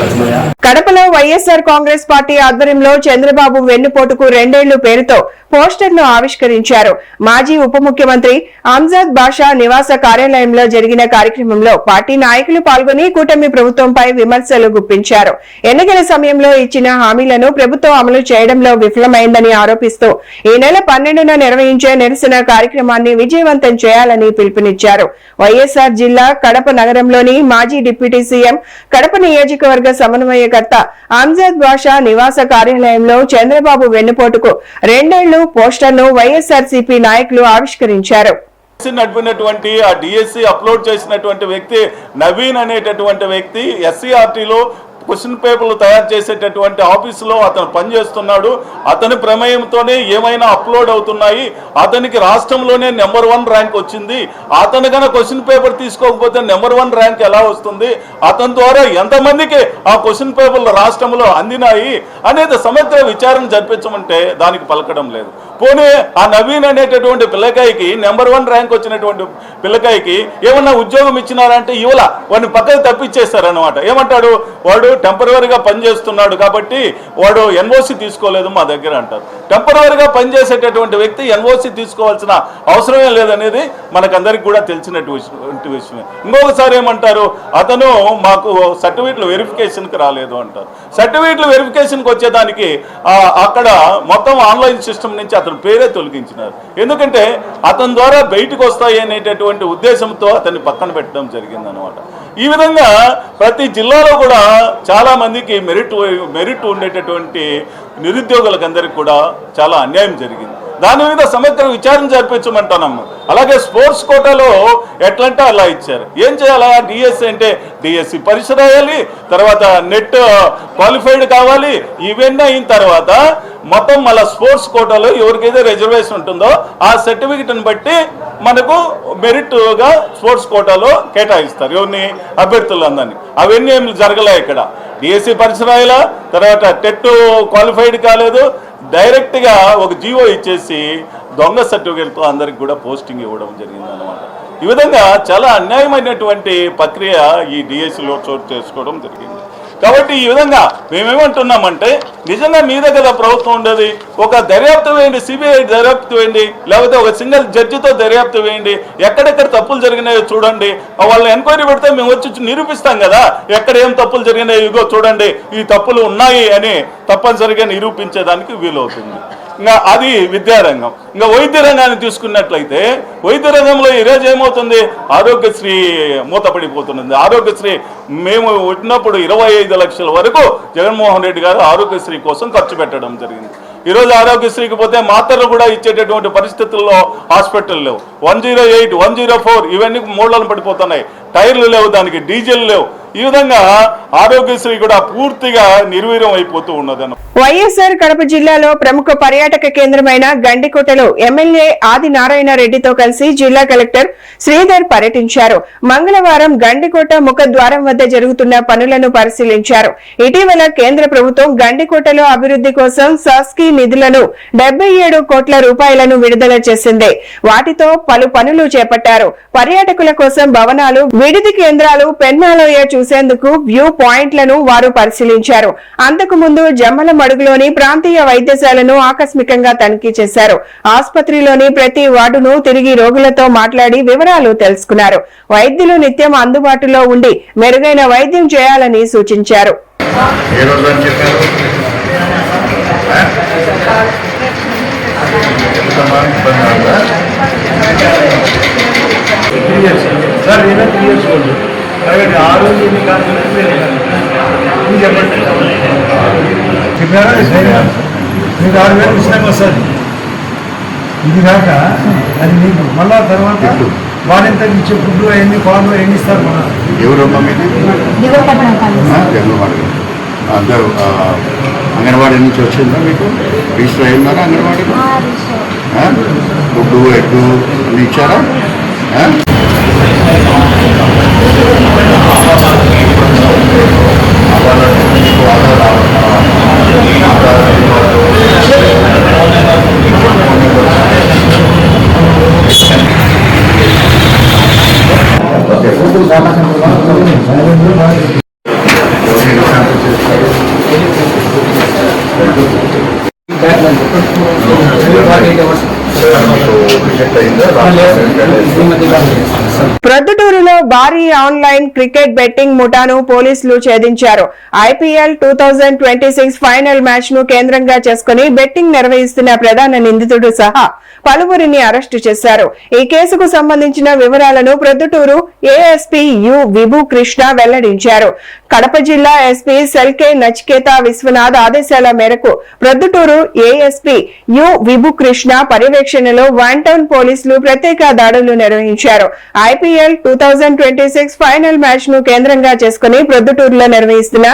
లక్ష్మయ్య. కడపలో వైఎస్ఆర్ కాంగ్రెస్ పార్టీ ఆధ్వర్యంలో చంద్రబాబు వెన్నుపోటుకు 2 ఏళ్లు పేరుతో పోస్టర్ను ఆవిష్కరించారు. మాజీ ఉప ముఖ్యమంత్రి అంజద్ బాషా నివాస కార్యాలయంలో జరిగిన కార్యక్రమంలో పార్టీ నాయకులు పాల్గొని కూటమి ప్రభుత్వంపై విమర్శలు గుప్పించారు. ఎన్నికల సమయంలో ఇచ్చిన హామీలను ప్రభుత్వం అమలు చేయడంలో విఫలమైందని ఆరోపిస్తూ ఈ నెల 12న నిర్వహించే నిరసన కార్యక్రమాన్ని విజయవంతం చేయాలని పిలుపునిచ్చారు. వైఎస్ఆర్ జిల్లా కడప నగరంలోని మాజీ డిప్యూటీ సీఎం కడప నియోజకవర్గ సమన్వయకర్త అంజద్ బాషా నివాస కార్యాలయంలో చంద్రబాబు వెన్నుపోటుకు 2 ఏళ్లు పోస్టర్ను వైఎస్ఆర్సీపీ నాయకులు ఆవిష్కరించారు. నడిపినటువంటి ఆ డిఎస్సి అప్లోడ్ చేసినటువంటి వ్యక్తి నవీన్ అనేటటువంటి వ్యక్తి ఎస్సీఆర్టీలో క్వశ్చన్ పేపర్లు తయారు చేసేటటువంటి ఆఫీసులో అతను పనిచేస్తున్నాడు. అతని ప్రమేయంతోనే ఏమైనా అప్లోడ్ అవుతున్నాయి. అతనికి రాష్ట్రంలోనే నెంబర్ 1 ర్యాంక్ వచ్చింది. అతను కన్నా క్వశ్చన్ పేపర్ తీసుకోకపోతే నెంబర్ 1 ర్యాంక్ ఎలా వస్తుంది? అతని ద్వారా ఎంతమందికి ఆ క్వశ్చన్ పేపర్లు రాష్ట్రంలో అందినాయి అనేది సమగ్ర విచారణ జరిపించమంటే దానికి పలకడం లేదు. పోనీ ఆ నవీన్ అనేటటువంటి పిల్లకాయకి నెంబర్ 1 ర్యాంక్ వచ్చినటువంటి పిల్లకాయకి ఏమన్నా ఉద్యోగం ఇచ్చినారంటే ఇవ్వలా, వాడిని పక్కకు తప్పించేస్తారనమాట. ఏమంటాడు, వాడు టెంపరరీగా పనిచేస్తున్నాడు కాబట్టి వాడు ఎన్ఓసి తీసుకోలేదు మా దగ్గర అంటారు. టెంపరరీగా పనిచేసేటటువంటి వ్యక్తి ఎన్ఓసి తీసుకోవాల్సిన అవసరమే లేదనేది మనకందరికి కూడా తెలిసినటువంటి విషయమే. ఇంకొకసారి ఏమంటారు, అతను మాకు సర్టిఫికెట్లు వెరిఫికేషన్కి రాలేదు అంటారు. సర్టిఫికెట్లు వెరిఫికేషన్కి వచ్చేదానికి అక్కడ మొత్తం ఆన్లైన్ సిస్టమ్ నుంచి అతను పేరే తొలగించినారు. ఎందుకంటే అతని ద్వారా బయటకు వస్తాయి అనేటటువంటి ఉద్దేశంతో అతన్ని పక్కన పెట్టడం జరిగిందనమాట. ఈ విధంగా ప్రతి జిల్లాలో కూడా చాలా మందికి మెరిట్ ఉండేటటువంటి నిరుద్యోగులకు అందరికీ కూడా చాలా అన్యాయం జరిగింది. దాని మీద సమగ్ర విచారణ జరిపించమంటున్నాము. అలాగే స్పోర్ట్స్ కోటాలో ఎట్లంటే అలా ఇచ్చారు. ఏం చేయాలా? డిఎస్సి అంటే డిఎస్సి పరీక్ష రాయాలి, తర్వాత నెట్ క్వాలిఫైడ్ కావాలి. ఇవన్నీ అయిన తర్వాత మొత్తం మళ్ళీ స్పోర్ట్స్ కోటాలో ఎవరికైతే రిజర్వేషన్ ఉంటుందో ఆ సర్టిఫికెట్ని బట్టి మనకు మెరిట్గా స్పోర్ట్స్ కోటాలో కేటాయిస్తారు ఎవరిని, అభ్యర్థులందరినీ. అవన్నీ ఏమి జరగలే ఇక్కడ. డిఎస్సి పరీక్ష రాయాలా, తర్వాత టెట్ క్వాలిఫైడ్ కాలేదు, డైరెక్ట్గా ఒక జీవో ఇచ్చేసి దొంగ సర్టిఫికేట్తో అందరికి కూడా పోస్టింగ్ ఇవ్వడం జరిగిందనమాట. ఈ విధంగా చాలా అన్యాయమైనటువంటి ప్రక్రియ ఈ డిఎస్సిలో చోటు చేసుకోవడం జరిగింది. కాబట్టి ఈ విధంగా మేమేమంటున్నామంటే నిజంగా మీ దగ్గర ప్రభుత్వం ఉండేది, ఒక దర్యాప్తు వేయండి, సిబిఐ దర్యాప్తు వేయండి, లేకపోతే ఒక సింగిల్ జడ్జితో దర్యాప్తు వేయండి, ఎక్కడెక్కడ తప్పులు జరిగినాయో చూడండి. వాళ్ళని ఎంక్వైరీ పెడితే మేము వచ్చి నిరూపిస్తాం కదా ఎక్కడ ఏం తప్పులు జరిగినాయో, ఇగో చూడండి ఈ తప్పులు ఉన్నాయి అని తప్పనిసరిగా నిరూపించేదానికి వీలవుతుంది. ఇంకా అది విద్యారంగం. ఇంకా వైద్య రంగాన్ని తీసుకున్నట్లయితే వైద్య రంగంలో ఈరోజు ఏమవుతుంది, ఆరోగ్యశ్రీ మూతపడిపోతున్నది. ఆరోగ్యశ్రీ మేము వచ్చినప్పుడు 25 లక్షల వరకు జగన్మోహన్ రెడ్డి గారు ఆరోగ్యశ్రీ కోసం ఖర్చు పెట్టడం జరిగింది. ఈరోజు ఆరోగ్యశ్రీకి పోతే మాత్రలు కూడా ఇచ్చేటటువంటి పరిస్థితుల్లో హాస్పిటల్ లేవు. 108, 104 ఇవన్నీ మూలలు పడిపోతున్నాయి. టైర్లు లేవు, దానికి డీజిల్ లేవు. ఈ విధంగా ఆరోగ్యశ్రీ కూడా పూర్తిగా నిర్వీర్యం అయిపోతూ ఉన్నదన్న. వైఎస్ఆర్ కడప జిల్లాలో ప్రముఖ పర్యాటక కేంద్రమైన గండికోటలో ఎమ్మెల్యే ఆది నారాయణ రెడ్డితో కలిసి జిల్లా కలెక్టర్ శ్రీధర్ పర్యటించారు. మంగళవారం గండికోట ముఖద్వారం వద్ద జరుగుతున్న పనులను పరిశీలించారు. ఇటీవల కేంద్ర ప్రభుత్వం గండికోటలో అభివృద్ధి కోసం సాస్కీ నిధులను 77 కోట్ల రూపాయలను విడుదల చేసింది. వాటితో పలు పనులు చేపట్టారు. పర్యాటకుల కోసం భవనాలు, విడిది కేంద్రాలు, పెన్నాలోయ చూసేందుకు వ్యూ పాయింట్లను వారు పరిశీలించారు. అంతకు ముందు జమ్మల మడుగులోని ప్రాంతీయ వైద్యశాలను ఆకస్మికంగా తనిఖీ చేశారు. ఆసుపత్రిలోని ప్రతి వార్డును తిరిగి రోగులతో మాట్లాడి వివరాలు తెలుసుకున్నారు. వైద్యులు నిత్యం అందుబాటులో ఉండి మెరుగైన వైద్యం చేయాలని సూచించారు. మీకు 6,000 ఇచ్చినాక వస్తుంది. ఇది కాక అది మీకు మళ్ళా తర్వాత వారెంత ఇచ్చే ఫుడ్ ఎన్ని పాలు ఎన్ని ఇస్తారు మన ఎవరమ్మా మీది అందరూ అంగన్వాడీ నుంచి వచ్చిందా మీకు రిజిస్టర్ అయ్యిందారా అంగన్వాడీ ఫుడ్ ఎగ్ అన్ని ఇచ్చారా ఓకే ప్రొద్దుటూరులో భారీ ఆన్లైన్ క్రికెట్ బెట్టింగ్ ముఠాను పోలీసులు ఛేదించారు. IPL 2026 ఫైనల్ మ్యాచ్ ను కేంద్రంగా చేసుకుని బెట్టింగ్ నిర్వహిస్తున్న ప్రధాన నిందితుడు సహా పలువురిని అరెస్టు చేశారు. ఈ కేసుకు సంబంధించిన వివరాలను ప్రొద్దుటూరు ASP యు విభు కృష్ణ వెల్లడించారు. కడప జిల్లా SP సెల్కే నచికేత విశ్వనాథ్ ఆదేశాల మేరకు ప్రొద్దుటూరు ASP యు విభు కృష్ణ పర్యవేక్షణలో వన్ టౌన్ పోలీసులు ప్రత్యేక దాడులు నిర్వహించారు. IPL 2026 ఫైనల్ మ్యాచ్ ను కేంద్రంగా చేసుకుని ప్రొద్దుటూరులో నిర్వహిస్తున్న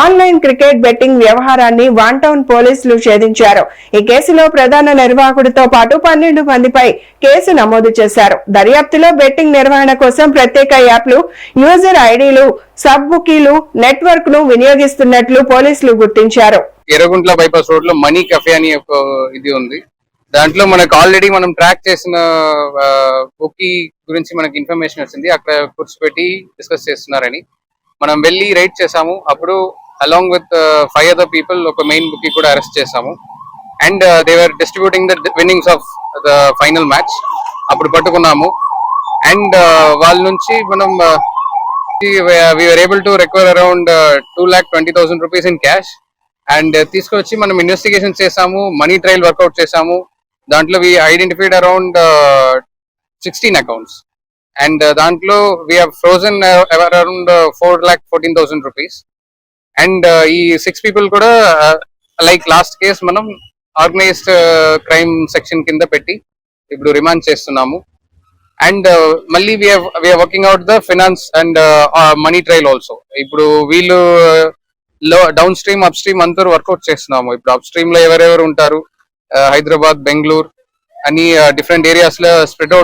ఆన్లైన్ క్రికెట్ బెట్టింగ్ వ్యవహారాన్ని వన్ టౌన్ పోలీసులు ఛేదించారు. ఈ కేసులో ప్రధాన నిర్వాహకుడితో పాటు 12 మందిపై కేసు నమోదు చేశారు. దర్యాప్తులో బెట్టింగ్ నిర్వహణ కోసం ప్రత్యేక యాప్లు, యూజర్ ఐడీలు, సబ్ బుకీలు నెట్వర్క్ ను వినియోగిస్తున్నట్లు పోలీసులు గుర్తించారు. ఎర్రగుంట్ల బైపాస్ రోడ్ లో మనీ కెఫే అని ఒక ఇది ఉంది. దాంట్లో మనకు ఆల్రెడీ మనం ట్రాక్ చేసిన బుకీ గురించి మనకి ఇన్ఫర్మేషన్ వచ్చింది. అక్కడ కూర్చోపెట్టి డిస్కస్ చేస్తున్నారని మనం వెళ్ళి రైడ్ చేసాము. అప్పుడు అలాంగ్ విత్ 5 other people ఒక మెయిన్ బుకీ కూడా అరెస్ట్ చేసాము. And they were distributing the winnings of the final match అప్పుడు పట్టుకున్నాము. అండ్ వాళ్ళ నుంచి మనం we were able to recover around 2,20,000 rupees in cash. And తీసుకొచ్చి మనం ఇన్వెస్టిగేషన్ చేసాము, మనీ ట్రయల్ వర్కౌట్ చేసాము. దాంట్లో we identified around 16 accounts. And దాంట్లో we have frozen around 4,14,000 rupees. And ఈ 6 people కూడా లైక్ లాస్ట్ కేస్ మనం ఆర్గనైజ్డ్ క్రైమ్ సెక్షన్ కింద పెట్టి ఇప్పుడు రిమాండ్ చేస్తున్నాము. అండ్ మళ్ళీ we are working out the finance and money trail also. ఇప్పుడు వీళ్ళు డౌన్ స్ట్రీమ్ అప్ స్ట్రీమ్ అంతా వర్కౌట్ చేస్తున్నాము. ఇప్పుడు అప్ స్ట్రీమ్ లో ఎవరెవరు ఉంటారు, హైదరాబాద్, బెంగళూరు అని డిఫరెంట్ ఏరియాస్ లో స్ప్రెడ్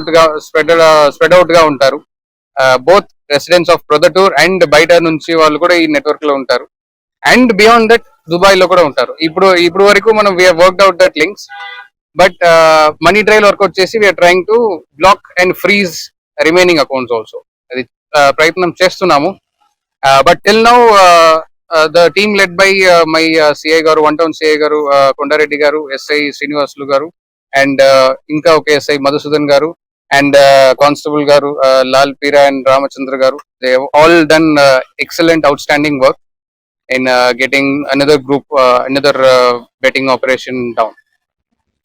అవుట్ గా ఉంటారు. Both residents of Proddatur and బయట నుంచి వాళ్ళు కూడా ఈ నెట్వర్క్ లో ఉంటారు. అండ్ బియాండ్ దట్ దుబాయ్ లో కూడా ఉంటారు. ఇప్పుడు వరకు మనం we are worked out that links. But money trail work out చేసి we are trying to block and freeze remaining accounts also. అది ప్రయత్నం చేస్తున్నాము. But till now the team led by my CI garu, one town CI garu Kondareddy గారు, SI శ్రీనివాసులు గారు, and ఇంకా ఒక SI Madhusudan గారు, and constable గారు Lal Peera and Ramachandra garu. They have all done excellent outstanding work in getting another group, another betting operation down.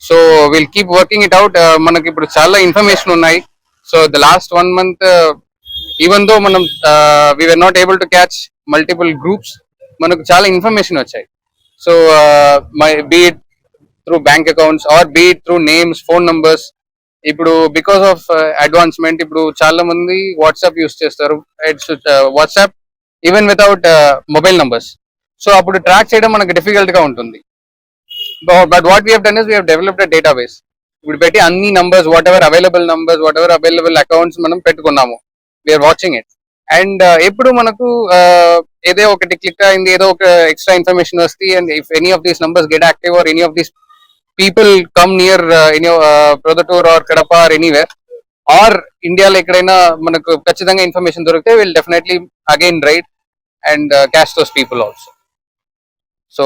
So will keep working it out. మనకి ఇప్పుడు చాలా information ఉన్నాయి. So the last 1 month even though మనం we were not able to catch multiple groups, మనకు చాలా information వచ్చాయి. So be it through bank accounts or be it through names, phone numbers. ఇప్పుడు because of advancement ఇప్పుడు చాలా మంది WhatsApp use చేస్తారు. It's WhatsApp even without mobile numbers. So అప్పుడు track చేయడం మనకు డిఫికల్ట్ గా ఉంటుంది. But what we have done is we have developed a database. ఇప్పుడు పెట్టి అన్ని numbers, what ever available accounts మనం పెట్టుకున్నాము. We are watching it. అండ్ ఎప్పుడు మనకు ఏదో ఒకటి క్లిక్ అయింది, ఏదో ఒక ఎక్స్ట్రా ఇన్ఫర్మేషన్ వస్తుంది. And if any of these numbers get active or any of these people come near Proddatur or Kadapa or anywhere or ఇండియాలో ఎక్కడైనా మనకు ఖచ్చితంగా ఇన్ఫర్మేషన్ దొరికితే will definitely again raid and catch those people also. So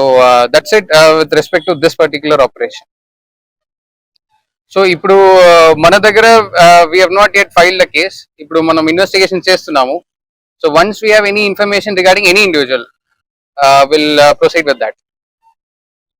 that's it with respect to this particular operation. So ఇప్పుడు మన దగ్గర we have not yet filed a case. ఇప్పుడు మనం ఇన్వెస్టిగేషన్ చేస్తున్నాము. So once we have any information regarding any individual, we'll proceed with that.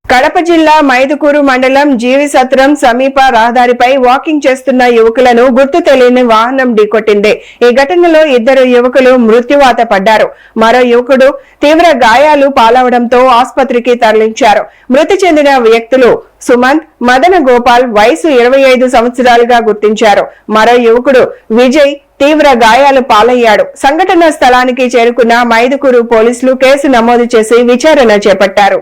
Kadapa జిల్లా మైదుకూరు మండలం జీవిసత్రం సమీప రహదారిపై వాకింగ్ చేస్తున్న యువకులను గుర్తు తెలియని వాహనం ఢీకొట్టింది. ఈ ఘటనలో 2 యువకులు మృత్యువాత పడ్డారు. మరో యువకుడు తీవ్ర గాయాలు పాలవడంతో ఆసుపత్రికి తరలించారు. మృతి చెందిన వ్యక్తులు సుమంత్, మదన గోపాల్, వయసు 25 సంవత్సరాలుగా గుర్తించారు. మరో యువకుడు విజయ్ తీవ్ర గాయాలు పాలయ్యాడు. సంఘటన స్థలానికి చేరుకున్న మైదుకూరు పోలీసులు కేసు నమోదు చేసి విచారణ చేపట్టారు.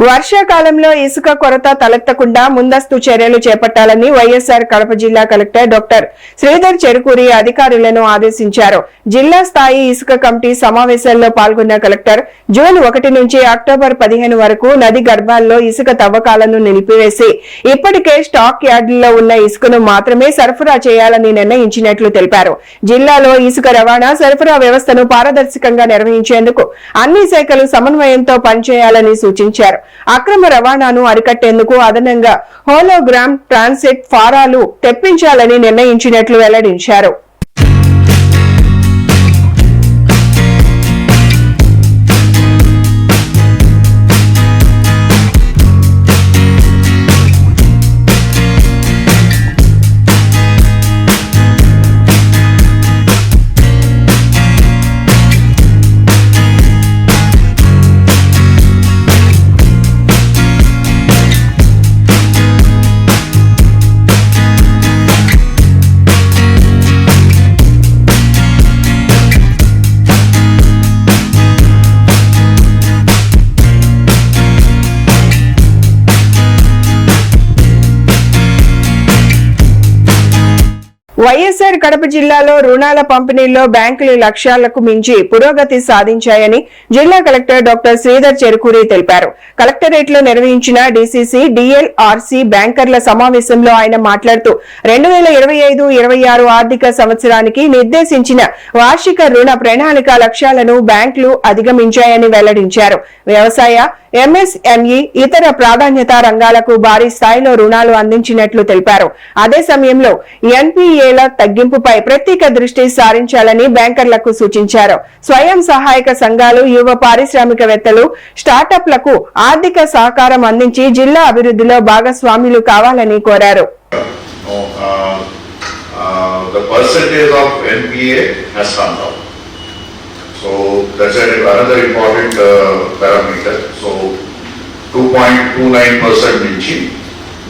వర్షాకాలంలో ఇసుక కొరత తలెత్తకుండా ముందస్తు చర్యలు చేపట్టాలని వైఎస్ఆర్ కడప జిల్లా కలెక్టర్ డాక్టర్ శ్రీధర్ చెరుకూరి అధికారులను ఆదేశించారు. జిల్లా స్థాయి ఇసుక కమిటీ సమావేశాల్లో పాల్గొన్న కలెక్టర్ జూన్ 1 నుంచి అక్టోబర్ 15 వరకు నది గర్భాల్లో ఇసుక తవ్వకాలను నిలిపివేసి ఇప్పటికే స్టాక్ యార్డుల్లో ఉన్న ఇసుకను మాత్రమే సరఫరా చేయాలని నిర్ణయించినట్లు తెలిపారు. జిల్లాలో ఇసుక రవాణా సరఫరా వ్యవస్థను పారదర్శకంగా నిర్వహించేందుకు అన్ని శాఖలు సమన్వయంతో పనిచేయాలని సూచించారు. అక్రమ రవాణాను అరికట్టేందుకు అదనంగా హోలోగ్రామ్ ట్రాన్సిట్ ఫారాలు తెప్పించాలని నిర్ణయించినట్లు వెల్లడించారు. వైఎస్ఆర్ కడప జిల్లాలో రుణాల పంపిణీలో బ్యాంకులు లక్ష్యాలకు మించి పురోగతి సాధించాయని జిల్లా కలెక్టర్ డాక్టర్ శ్రీధర్ చెరుకూరి తెలిపారు. కలెక్టరేట్ లో నిర్వహించిన డీసీసీ డిఎల్ఆర్సీ బ్యాంకర్ల సమావేశంలో ఆయన మాట్లాడుతూ 2025-26 ఆర్థిక సంవత్సరానికి నిర్దేశించిన వార్షిక రుణ ప్రణాళిక లక్ష్యాలను బ్యాంకులు అధిగమించాయని వెల్లడించారు. వ్యవసాయ, ఎంఎస్ఎంఈ, ఇతర ప్రాధాన్యత రంగాలకు భారీ స్థాయిలో రుణాలు అందించినట్లు తెలిపారు. అదే సమయంలో ఎన్పీఏల తగ్గింపుపై ప్రత్యేక దృష్టి సారించాలని బ్యాంకర్లకు సూచించారు. స్వయం సహాయక సంఘాలు, యువ పారిశ్రామికవేత్తలు, స్టార్టప్లకు ఆర్థిక సహకారం అందించి జిల్లా అభివృద్ధిలో భాగస్వాములు కావాలని కోరారు. The percentage of NPA has come down. So that's another important parameter. So 2.29% నుంచి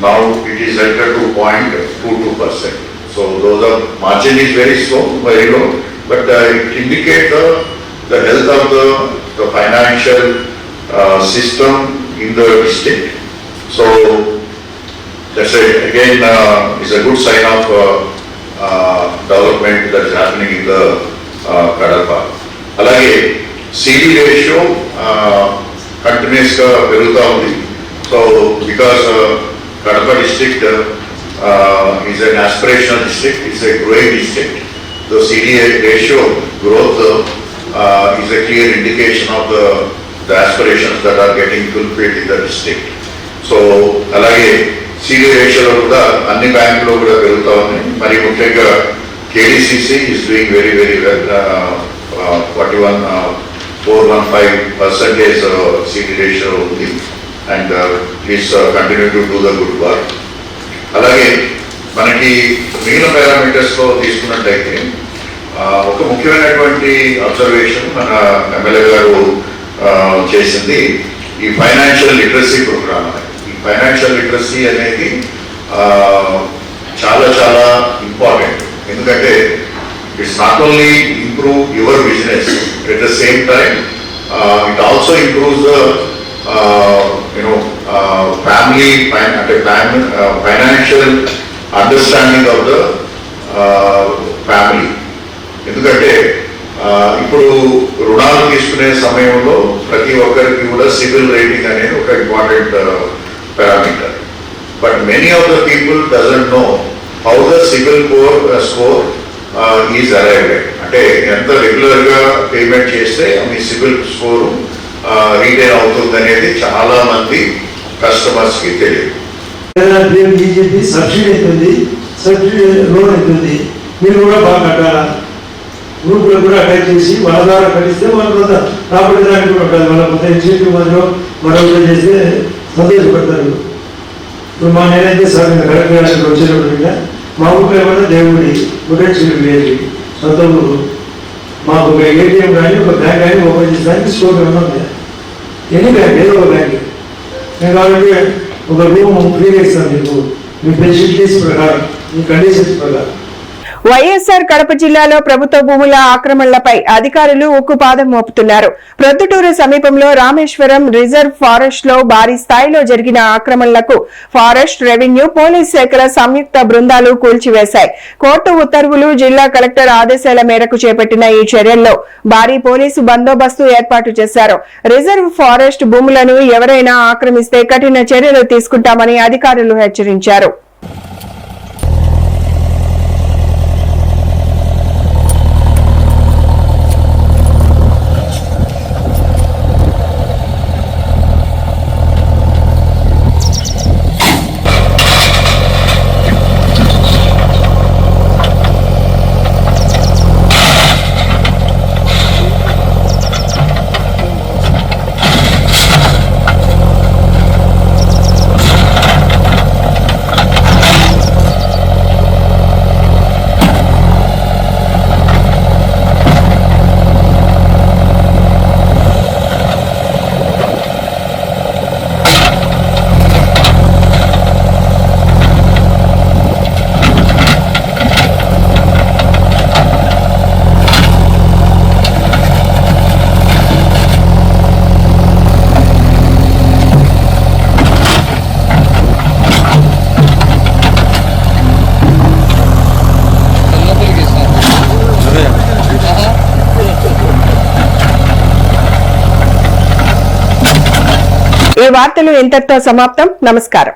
now it is at 2.22%. So though the margin is very slow, very low, but it indicates the health of the financial system in the district. So that's again is a good sign of development that is happening in the Kadapa. అలాగే CD ratio continuous గా పెరుగుతూ ఉంది. So because Kadapa district is an aspirational district, it's a growing district. The CD ratio growth is a clear indication of the aspirations that are getting fulfilled in the district. So అలాగే CD రేషియోలో కూడా అన్ని బ్యాంకులో కూడా పెరుగుతూ ఉన్నాయి. మరి ముఖ్యంగా KDCC is doing very very well. 415% CD ratio ఉంది. And please continue to do the good work. అలాగే మనకి మిగిలిన పారామీటర్స్లో తీసుకున్నట్టయితే ఒక ముఖ్యమైనటువంటి అబ్జర్వేషన్ మన ఎమ్మెల్యే గారు చేసింది ఈ ఫైనాన్షియల్ లిటరసీ ప్రోగ్రామ్. ఈ ఫైనాన్షియల్ లిటరసీ అనేది చాలా చాలా ఇంపార్టెంట్. ఎందుకంటే it's not only improve your business, at the same time it also improves the family financial understanding of the family. ఎందుకంటే ఇప్పుడు రుణాలు తీసుకునే సమయంలో ప్రతి ఒక్కరికి కూడా సివిల్ రేటింగ్ అనేది ఒక important parameter. But many of the people doesn't know how the civil score is arrived. అంటే ఎంత రెగ్యులర్ గా పేమెంట్ చేస్తే మీ సివిల్ స్కోర్ రీటైన్ అవుతుంది అనేది చాలా మంది కస్టమర్స్ కి తెలియదు. సబ్సిడీ అవుతుంది, సబ్సిడీ లోన్ అవుతుంది, మీరు కూడా బాగా కట్టాలా, గ్రూపులో కూడా అటాచ్ చేసి వాళ్ళ ద్వారా కట్టిస్తే వాళ్ళ కొంత రాబడి దానికి కూడా ఉంటుంది. వాళ్ళ కొంత ఇన్సెంటివ్ మధ్యలో మరొకటి చేస్తే సంతోషపడతారు. ఇప్పుడు మా నేనైతే సార్ కలెక్టర్ గారికి వచ్చేటప్పుడు మా ఊళ్ళో కూడా దేవుడి గురించి లేదు సొంత ఊరు మాకు ఒక ఏటీఎం కానీ ఒక బ్యాంక్ కానీ ఓపెన్ చేసడానికి స్కోప్ ఏమన్నా ఉంది ఎనీ బ్యాంక్ ఏదో ఒక బ్యాంక్ నేను కాబట్టి ఒక రూమ్ ఫ్రీగా ఇస్తాను మీకు మీ ఫెసిలిటీస్ ప్రకారం మీ కండిషన్స్ ప్రకారం. వైఎస్ఆర్ కడప జిల్లాలో ప్రభుత్వ భూముల ఆక్రమణలపై అధికారులు ఉక్కుపాదం మోపుతున్నారు. ప్రొద్దుటూరు సమీపంలో రామేశ్వరం రిజర్వ్ ఫారెస్ట్ లో భారీ స్థాయిలో జరిగిన ఆక్రమణలకు ఫారెస్ట్, రెవెన్యూ, పోలీస్ శాఖల సంయుక్త బృందాలు కూల్చివేశాయి. కోర్టు ఉత్తర్వులు, జిల్లా కలెక్టర్ ఆదేశాల మేరకు చేపట్టిన ఈ చర్యల్లో భారీ పోలీసు బందోబస్తు ఏర్పాటు చేశారు. రిజర్వ్ ఫారెస్ట్ భూములను ఎవరైనా ఆక్రమిస్తే కఠిన చర్యలు తీసుకుంటామని అధికారులు హెచ్చరించారు. ఈ వార్తలు ఇంతటితో సమాప్తం. నమస్కారం.